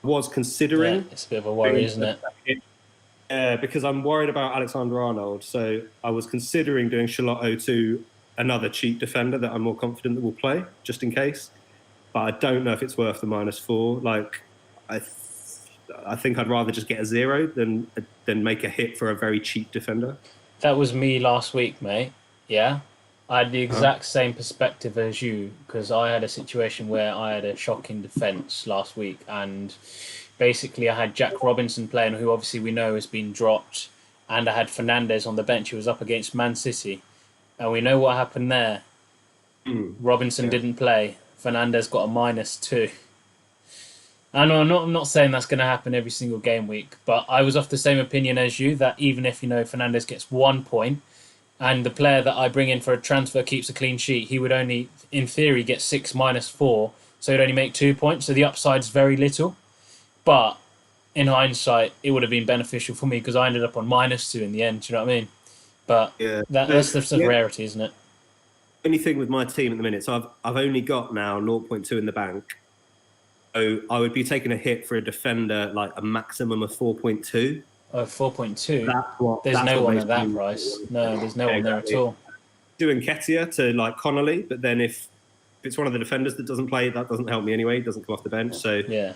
I was considering. Yeah, it's a bit of a worry, isn't it? Because I'm worried about Alexander-Arnold. So I was considering doing Charlotto to another cheap defender that I'm more confident that will play, just in case. But I don't know if it's worth the -4. Like, I think I'd rather just get a 0 than make a hit for a very cheap defender. That was me last week, mate. Yeah. I had the exact same perspective as you, because I had a situation where I had a shocking defence last week, and basically I had Jack Robinson playing, who obviously we know has been dropped, and I had Fernandes on the bench, who was up against Man City. And we know what happened there. Robinson didn't play. Fernandes got a -2. I know I'm not saying that's going to happen every single game week, but I was of the same opinion as you, that even if, Fernandes gets 1 point and the player that I bring in for a transfer keeps a clean sheet, he would only, in theory, get 6 -4, so he'd only make 2 points, so the upside's very little. But in hindsight, it would have been beneficial for me because I ended up on -2 in the end, do you know what I mean? But that's the rarity, isn't it? Only thing with my team at the minute, so I've only got now 0.2 in the bank. So I would be taking a hit for a defender like a maximum of 4.2. Oh, 4.2? There's that's no what one at that price. No, there's no one there at all. Doing Ketia to like Connolly, but then if it's one of the defenders that doesn't play, that doesn't help me anyway. He doesn't come off the bench. So I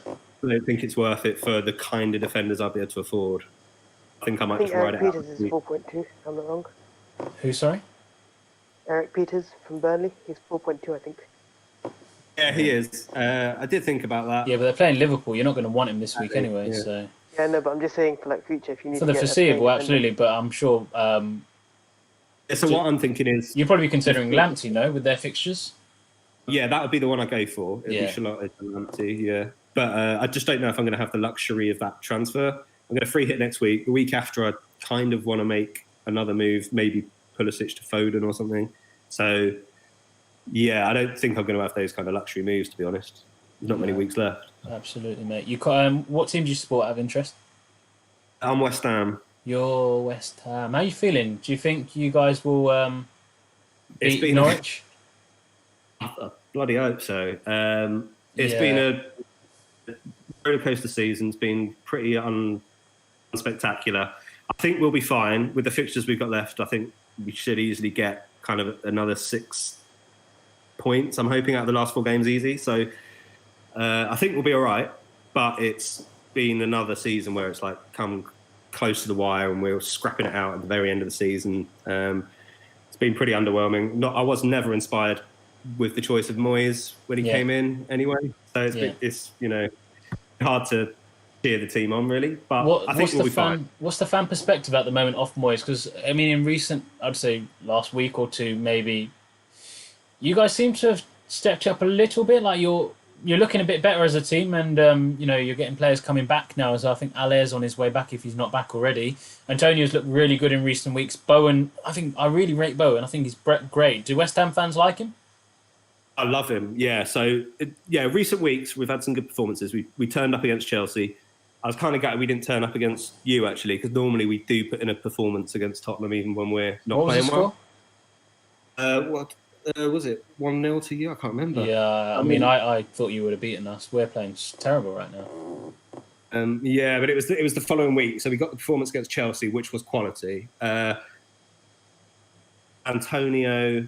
don't think it's worth it for the kind of defenders I'll be able to afford. I think I might just ride it out. Peters is 4.2, if I'm not wrong. Who, sorry? Eric Peters from Burnley. He's 4.2, I think. Yeah, he is. I did think about that. Yeah, but they're playing Liverpool. You're not going to want him this week anyway. Yeah. So Yeah, no, but I'm just saying for future, if you need for to the get foreseeable, absolutely. But I'm sure So what I'm thinking is, you're probably considering Lamptey, no, with their fixtures. Yeah, that would be the one I go for. It'd be Charlotte and Lamptey, yeah. But I just don't know if I'm going to have the luxury of that transfer. I'm going to free hit next week. The week after, I kind of want to make another move, maybe Pulisic to Foden or something. So, yeah, I don't think I'm going to have those kind of luxury moves, to be honest. There's not many weeks left. Absolutely, mate. You what team do you support out of interest? I'm West Ham. You're West Ham. How are you feeling? Do you think you guys will beat Norwich? I bloody hope so. It's been a rollercoaster season. It's been pretty unspectacular. I think we'll be fine with the fixtures we've got left. I think we should easily get kind of another 6 points. I'm hoping out of the last 4 games easy. So I think we'll be all right. But it's been another season where it's like come close to the wire and we're scrapping it out at the very end of the season. It's been pretty underwhelming. I was never inspired with the choice of Moyes when he came in anyway. So it's hard to cheer the team on really. But I think we'll be fine. What's the fan perspective at the moment off Moyes? Because I mean, in recent, I'd say last week or two, maybe you guys seem to have stepped up a little bit. Like you're looking a bit better as a team, and you're getting players coming back now. As I think Alaire's on his way back if he's not back already. Antonio's looked really good in recent weeks. Bowen, I really rate Bowen. I think he's great. Do West Ham fans like him? I love him. Yeah. So recent weeks we've had some good performances. We turned up against Chelsea. I was kind of gutted we didn't turn up against you actually, because normally we do put in a performance against Tottenham even when we're not playing well. What was it? 1-0 to you? I can't remember. Yeah, I mean, I thought you would have beaten us. We're playing terrible right now. But it was the following week. So we got the performance against Chelsea, which was quality. Antonio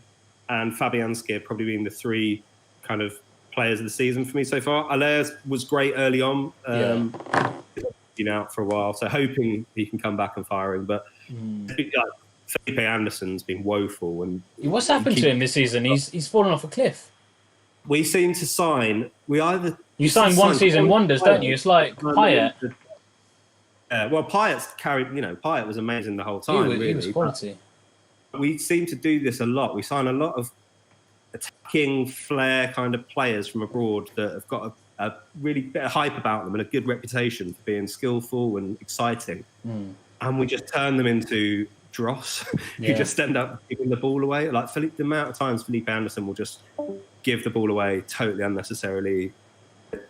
and Fabianski have probably been the 3 kind of players of the season for me so far. Allaire was great early on. Been out for a while, so hoping he can come back and firing. But Felipe Anderson's been woeful. And what's happened to him this season? He's fallen off a cliff. We seem to sign. You sign one season wonders, don't you? It's like Payet. Well, Payet's carried. Payet was amazing the whole time. He was quality. We seem to do this a lot. We sign a lot of attacking flair kind of players from abroad that have got a really bit of hype about them and a good reputation for being skillful and exciting. And we just turn them into dross who just end up giving the ball away. Like the amount of times Felipe Anderson will just give the ball away totally unnecessarily.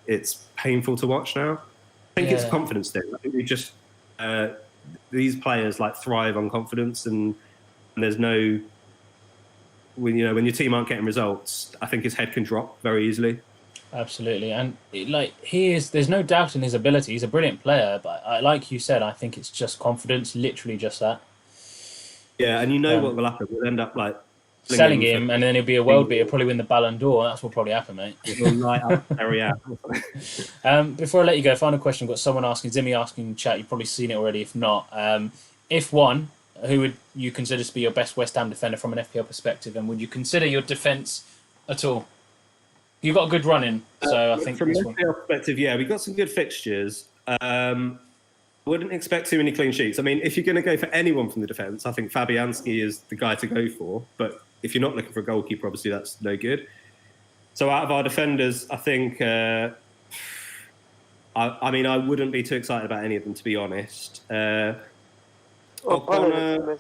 It's painful to watch now. I think it's a confidence thing. I think we just these players like thrive on confidence, and there's no when your team aren't getting results, I think his head can drop very easily. Absolutely, and there's no doubt in his ability. He's a brilliant player, but like you said, I think it's just confidence, literally just that. Yeah, and what will happen? We'll end up like selling him, and then he'll be a world beater, probably win the Ballon d'Or. That's what'll probably happen, mate. He'll light up area. Before I let you go, final question. I've got someone asking, Zimmy asking in chat, you've probably seen it already, if not. If one, who would you consider to be your best West Ham defender from an FPL perspective, and would you consider your defence at all? You've got a good run in, so I think from an FPL perspective, we've got some good fixtures. Wouldn't expect too many clean sheets. I mean, if you're going to go for anyone from the defence, I think Fabianski is the guy to go for. But if you're not looking for a goalkeeper, obviously that's no good. So out of our defenders, I think, I wouldn't be too excited about any of them, to be honest. O'Connor,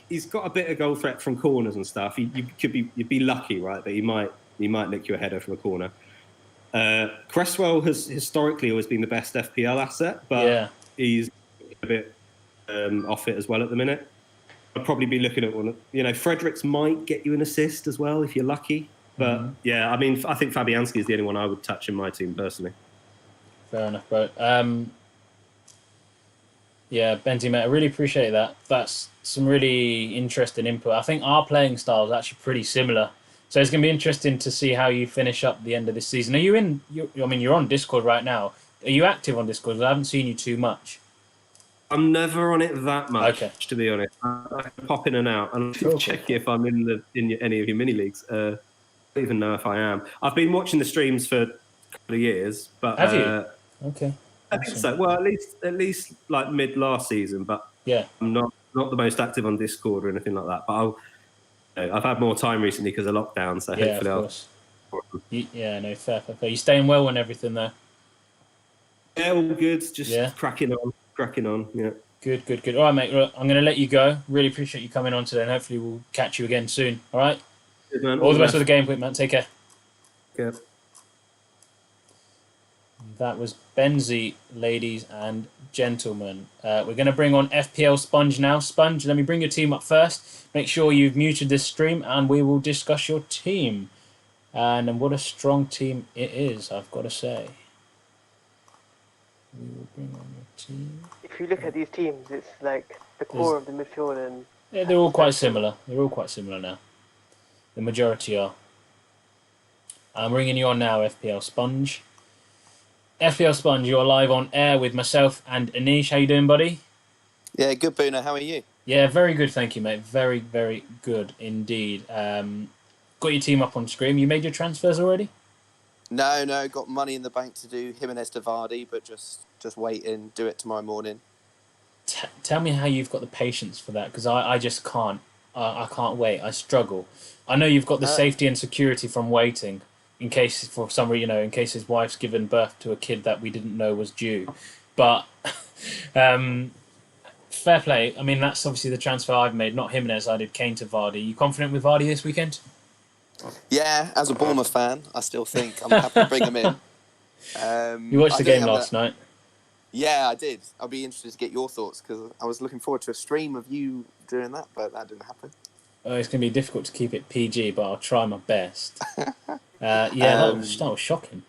he's got a bit of goal threat from corners and stuff. You'd be lucky, right? But he might nick you a header from a corner. Cresswell has historically always been the best FPL asset, but he's a bit off it as well at the minute. I'd probably be looking at one. Fredericks might get you an assist as well if you're lucky. But I think Fabianski is the only one I would touch in my team personally. Fair enough, bro. Benzema, I really appreciate that. That's some really interesting input. I think our playing style is actually pretty similar. So it's going to be interesting to see how you finish up the end of this season. Are you you're on Discord right now. Are you active on Discord? I haven't seen you too much. I'm never on it that much, to be honest. I pop in and out. And I'll check if I'm in any of your mini leagues. I don't even know if I am. I've been watching the streams for a couple of years. But have you? Okay. I think so. Well, at least like mid last season. But I'm not the most active on Discord or anything like that. But I've had more time recently because of lockdown, so hopefully of course. Fair. You staying well and everything though? Yeah, all good. Just cracking on. Yeah. Good. All right, mate. Look, I'm going to let you go. Really appreciate you coming on today, and hopefully we'll catch you again soon. All right. Good, man. All the best with the Gameweek, man. Take care. Yeah. That was Benzie, ladies and gentlemen. We're going to bring on FPL Sponge now. Sponge, let me bring your team up first. Make sure you've muted this stream and we will discuss your team. And what a strong team it is, I've got to say. We will bring on your team. If you look at these teams, it's like the core of the midfield and Yeah, they're all quite similar. They're all quite similar now. The majority are. I'm ringing you on now, FPL Sponge. FPL Sponge, you're live on air with myself and Anish. How you doing, buddy? Yeah, good, Bhuna. How are you? Yeah, very good, thank you, mate. Very, very good indeed. Got your team up on screen. You made your transfers already? No, got money in the bank to do Jimenez to Vardy, but just wait and do it tomorrow morning. Tell me how you've got the patience for that, because I just can't. I can't wait. I struggle. I know you've got the safety and security from waiting, in case for some reason, in case his wife's given birth to a kid that we didn't know was due. But fair play. I mean, that's obviously the transfer I've made, not Jimenez. I did Kane to Vardy. You confident with Vardy this weekend? Yeah, as a Bournemouth fan, I still think I'm happy to bring him in. You watched the game last night? Yeah, I did. I'll be interested to get your thoughts because I was looking forward to a stream of you doing that, but that didn't happen. Oh, it's going to be difficult to keep it PG, but I'll try my best. That was shocking.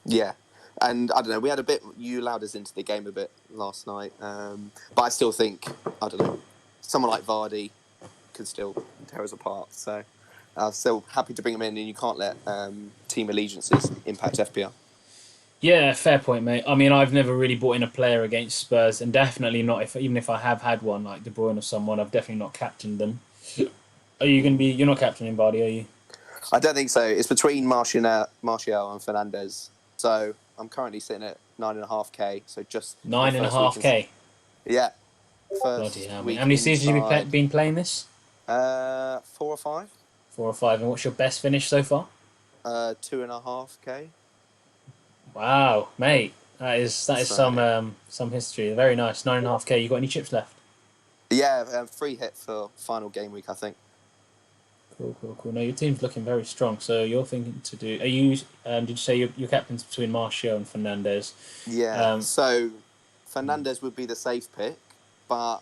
Yeah, and I don't know. We had a bit. You allowed us into the game a bit last night, but I still think someone like Vardy could still tear us apart. So I'm still happy to bring him in, and you can't let team allegiances impact FPL. Yeah, fair point, mate. I mean, I've never really bought in a player against Spurs, and definitely not even if I have had one like De Bruyne or someone, I've definitely not captained them. Are you going to be? You're not captaining Vardy, are you? I don't think so. It's between Martial and Fernandes. So I'm currently sitting at 9.5k. So just 9.5k. Yeah. Bloody hell, mate. How many seasons have you been playing this? 4 or 5. 4 or 5. And what's your best finish so far? 2.5k. Wow, mate. That is some history. Very nice. 9.5k. You got any chips left? Yeah, free hit for final game week, I think. Cool. No, your team's looking very strong. So you're thinking to do? Are you? Did you say your captain's between Martial and Fernandes? Yeah. So Fernandes would be the safe pick, but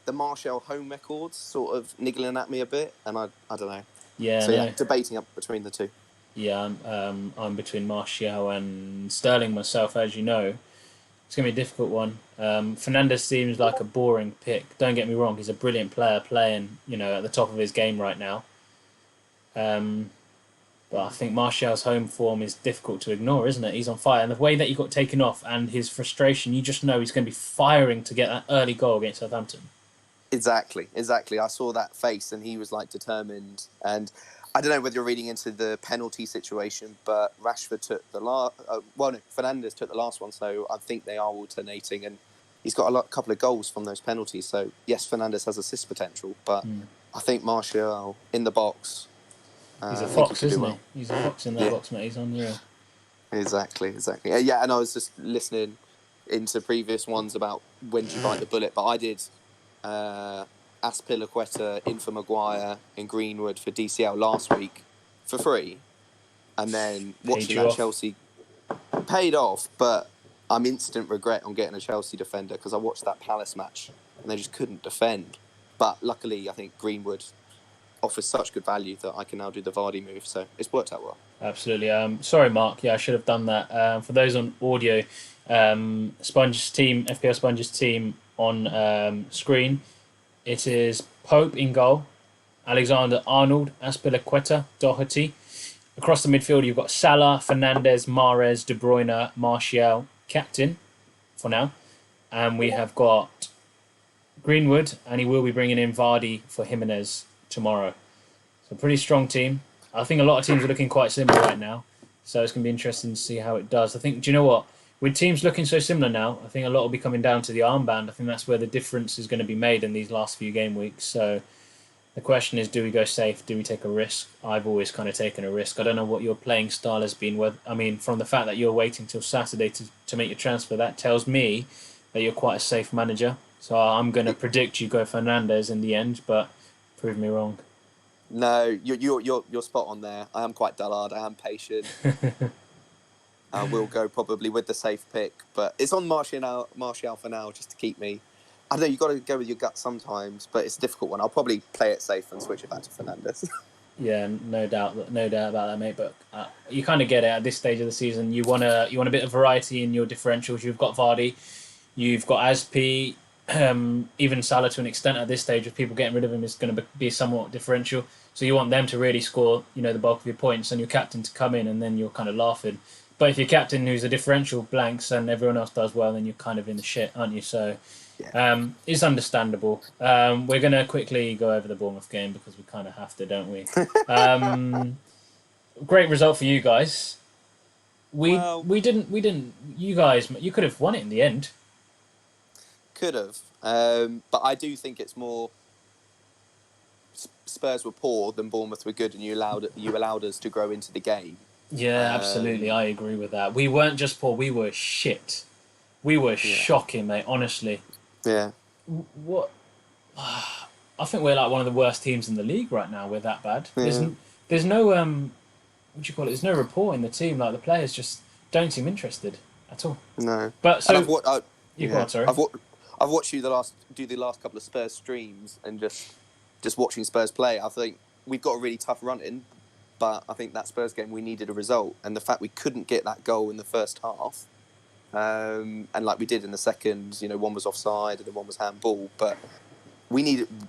the Martial home records sort of niggling at me a bit, and I don't know. Yeah. So yeah, debating up between the two. Yeah, I'm between Martial and Sterling myself, as you know. It's going to be a difficult one. Fernandes seems like a boring pick. Don't get me wrong, he's a brilliant player playing, at the top of his game right now. But I think Martial's home form is difficult to ignore, isn't it? He's on fire. And the way that he got taken off and his frustration, you just know he's going to be firing to get that early goal against Southampton. Exactly. I saw that face and he was determined. And I don't know whether you're reading into the penalty situation, but Rashford took the Fernandes took the last one, so I think they are alternating, and he's got a couple of goals from those penalties. So yes, Fernandes has assist potential, but I think Martial in the box. He's a fox, isn't he? He's a fox in that box, mate. He's unreal. Exactly. Yeah, and I was just listening into previous ones about when do you bite the bullet, but I did. Aspilicueta in for Maguire and Greenwood for DCL last week for free, and then watching that Chelsea paid off, but I'm instant regret on getting a Chelsea defender because I watched that Palace match and they just couldn't defend. But luckily, I think Greenwood offers such good value that I can now do the Vardy move, so it's worked out well. Absolutely. Sorry, Mark. Yeah, I should have done that. For those on audio, Sponge's team, FPL Sponge's team on screen. It is Pope in goal, Alexander-Arnold, Aspilicueta, Doherty. Across the midfield, you've got Salah, Fernandes, Mahrez, De Bruyne, Martial, captain for now. And we have got Greenwood, and he will be bringing in Vardy for Jimenez tomorrow. So pretty strong team. I think a lot of teams are looking quite similar right now. So it's going to be interesting to see how it does. I think, do you know what? With teams looking so similar now, I think a lot will be coming down to the armband. I think that's where the difference is going to be made in these last few game weeks. So the question is, do we go safe? Do we take a risk? I've always kind of taken a risk. I don't know what your playing style has been. I mean, from the fact that you're waiting till Saturday to make your transfer, that tells me that you're quite a safe manager. So I'm going to predict you go Fernandes in the end, but prove me wrong. No, you're spot on there. I am quite dullard. I am patient. I will go probably with the safe pick, but it's on Martial for now, just to keep me. I don't know, you've got to go with your gut sometimes, but it's a difficult one. I'll probably play it safe and switch it back to Fernandes. Yeah, no doubt about that, mate. But you kind of get it at this stage of the season. You want a bit of variety in your differentials. You've got Vardy, you've got Aspi, even Salah to an extent at this stage, with people getting rid of him, is going to be somewhat differential. So you want them to really score, the bulk of your points, and your captain to come in, and then you're kind of laughing. But if your captain, who's a differential, blanks and everyone else does well, then you're kind of in the shit, aren't you? So it's understandable. We're going to quickly go over the Bournemouth game because we kind of have to, don't we? Great result for you guys. We didn't. You guys, you could have won it in the end. Could have, but I do think it's more Spurs were poor than Bournemouth were good, and you allowed us to grow into the game. Yeah, absolutely. I agree with that. We weren't just poor; we were shit. We were shocking, mate. Honestly. Yeah. What? I think we're like one of the worst teams in the league right now. We're that bad. Yeah. There's no what do you call it? There's no rapport in the team. Like the players just don't seem interested at all. No. But so go on, sorry. I've watched you do the last couple of Spurs streams and just watching Spurs play. I think we've got a really tough run in, but I think that Spurs game we needed a result, and the fact we couldn't get that goal in the first half, and like we did in the second, one was offside and then one was handball, but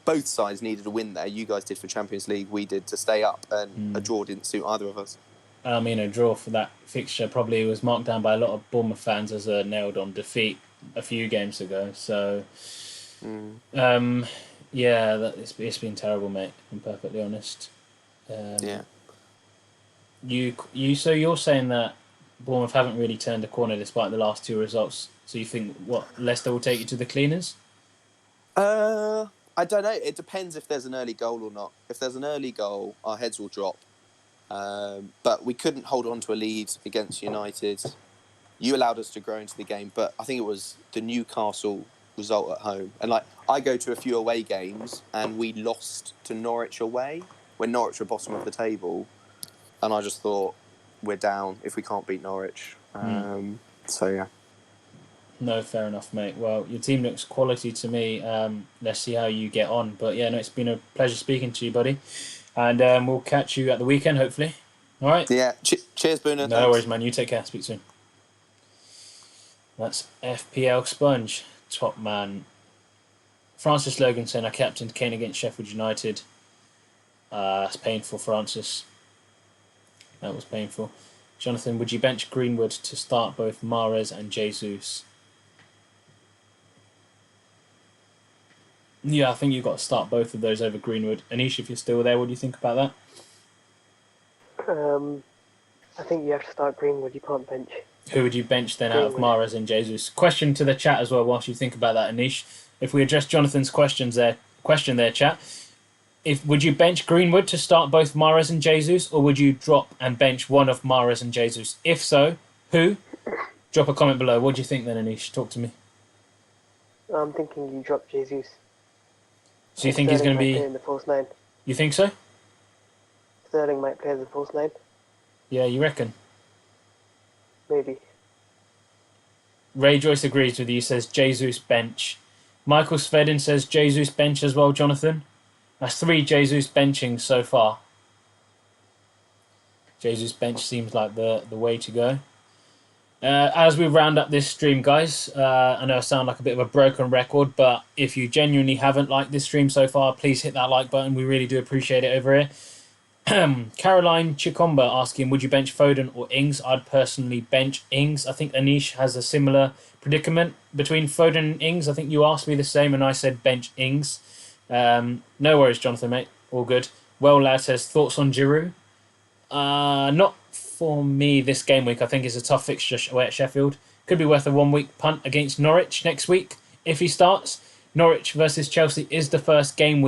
both sides needed a win there. You guys did for Champions League, we did to stay up, and a draw didn't suit either of us. I mean, a draw for that fixture probably was marked down by a lot of Bournemouth fans as a nailed-on defeat a few games ago. So, it's been terrible, mate. If I'm perfectly honest. So you're saying that Bournemouth haven't really turned a corner despite the last two results. So you think Leicester will take you to the cleaners? I don't know. It depends if there's an early goal or not. If there's an early goal, our heads will drop. But we couldn't hold on to a lead against United. You allowed us to grow into the game, but I think it was the Newcastle result at home. And I go to a few away games, and we lost to Norwich away when Norwich were bottom of the table, and I just thought we're down if we can't beat Norwich. So yeah. No, fair enough, mate. Well, your team looks quality to me. Let's see how you get on. But yeah, no, it's been a pleasure speaking to you, buddy. And we'll catch you at the weekend, hopefully. All right? Yeah. Cheers, Bhuna. No worries, man. You take care. Speak soon. That's FPL Sponge. Top man. Francis Logan saying I captained Kane against Sheffield United. That's painful, Francis. That was painful. Jonathan, would you bench Greenwood to start both Mahrez and Jesus? Yeah, I think you've got to start both of those over Greenwood. Anish, if you're still there, what do you think about that? I think you have to start Greenwood. You can't bench. Who would you bench then out of Mahrez and Jesus? Question to the chat as well whilst you think about that, Anish. If we address Jonathan's question there, chat. Would you bench Greenwood to start both Mahrez and Jesus, or would you drop and bench one of Mahrez and Jesus? If so, who? Drop a comment below. What do you think then, Anish? Talk to me. I'm thinking you drop Jesus. So you think he's going to be in the false nine? You think so? Sterling might play as a false nine. Yeah, you reckon? Maybe. Ray Joyce agrees with you. Says Jesus bench. Michael Svedin says Jesus bench as well. Jonathan, that's 3 Jesus benching so far. Jesus bench seems like the way to go. As we round up this stream, guys, I know I sound like a bit of a broken record, but if you genuinely haven't liked this stream so far, please hit that like button. We really do appreciate it over here. Caroline Chikomba asking, would you bench Foden or Ings? I'd personally bench Ings. I think Anish has a similar predicament between Foden and Ings. I think you asked me the same and I said bench Ings. No worries, Jonathan, mate. All good. Well, lad says, thoughts on Giroud? Not for me this game week. I think it's a tough fixture away at Sheffield. Could be worth a 1 week punt against Norwich next week if he starts. Norwich versus Chelsea is the first game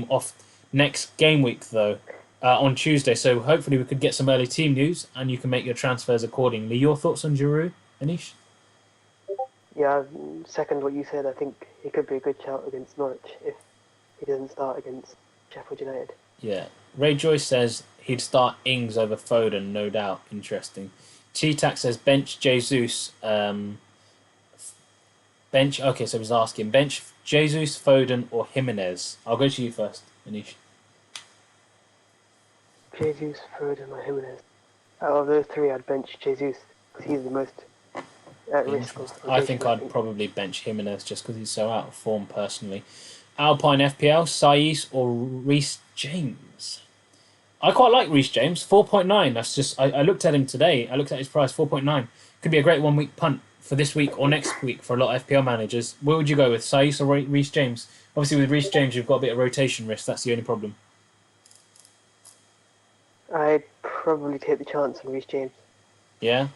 of next game week though, on Tuesday. So hopefully we could get some early team news and you can make your transfers accordingly. Your thoughts on Giroud, Anish? Yeah, second what you said. I think he could be a good shout against Norwich if he doesn't start against Sheffield United. Yeah. Ray Joyce says he'd start Ings over Foden, no doubt. Interesting. T-Tac says bench Jesus. Okay, so he's asking bench Jesus, Foden or Jimenez. I'll go to you first, Anish. Jesus, Foden or Jimenez. Out of those 3, I'd bench Jesus because he's the most at risk of I think rotation, I'd probably bench Jimenez just because he's so out of form personally. Alpine FPL, Saiz or Reece James? I quite like Reece James. 4.9. That's just I looked at him today. I looked at his price. 4.9 could be a great 1 week punt for this week or next week for a lot of FPL managers. Where would you go with, Saiz or Reece James? Obviously, with Reece James, you've got a bit of rotation risk. That's the only problem. I'd probably take the chance on Reece James. Yeah,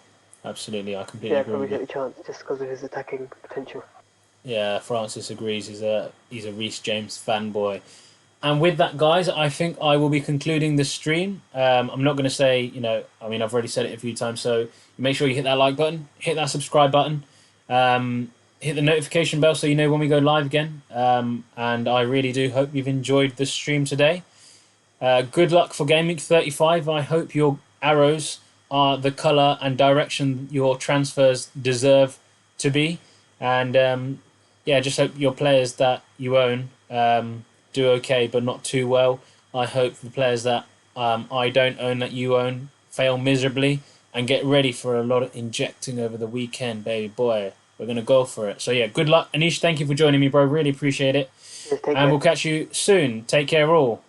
absolutely. I completely agree probably with you. take the chance just because of his attacking potential. Yeah, Francis agrees. He's a Reece James fanboy. And with that, guys, I think I will be concluding the stream. I'm not going to say, I've already said it a few times. So make sure you hit that like button, hit that subscribe button, hit the notification bell so you know when we go live again. And I really do hope you've enjoyed the stream today. Good luck for Gameweek 35. I hope your arrows are the colour and direction your transfers deserve to be. And just hope your players that you own do okay, but not too well. I hope the players that I don't own that you own fail miserably, and get ready for a lot of injecting over the weekend, baby boy. We're going to go for it. So yeah, good luck. Anish, thank you for joining me, bro. Really appreciate it. Yes, take And care. we'll catch you soon. Take care all.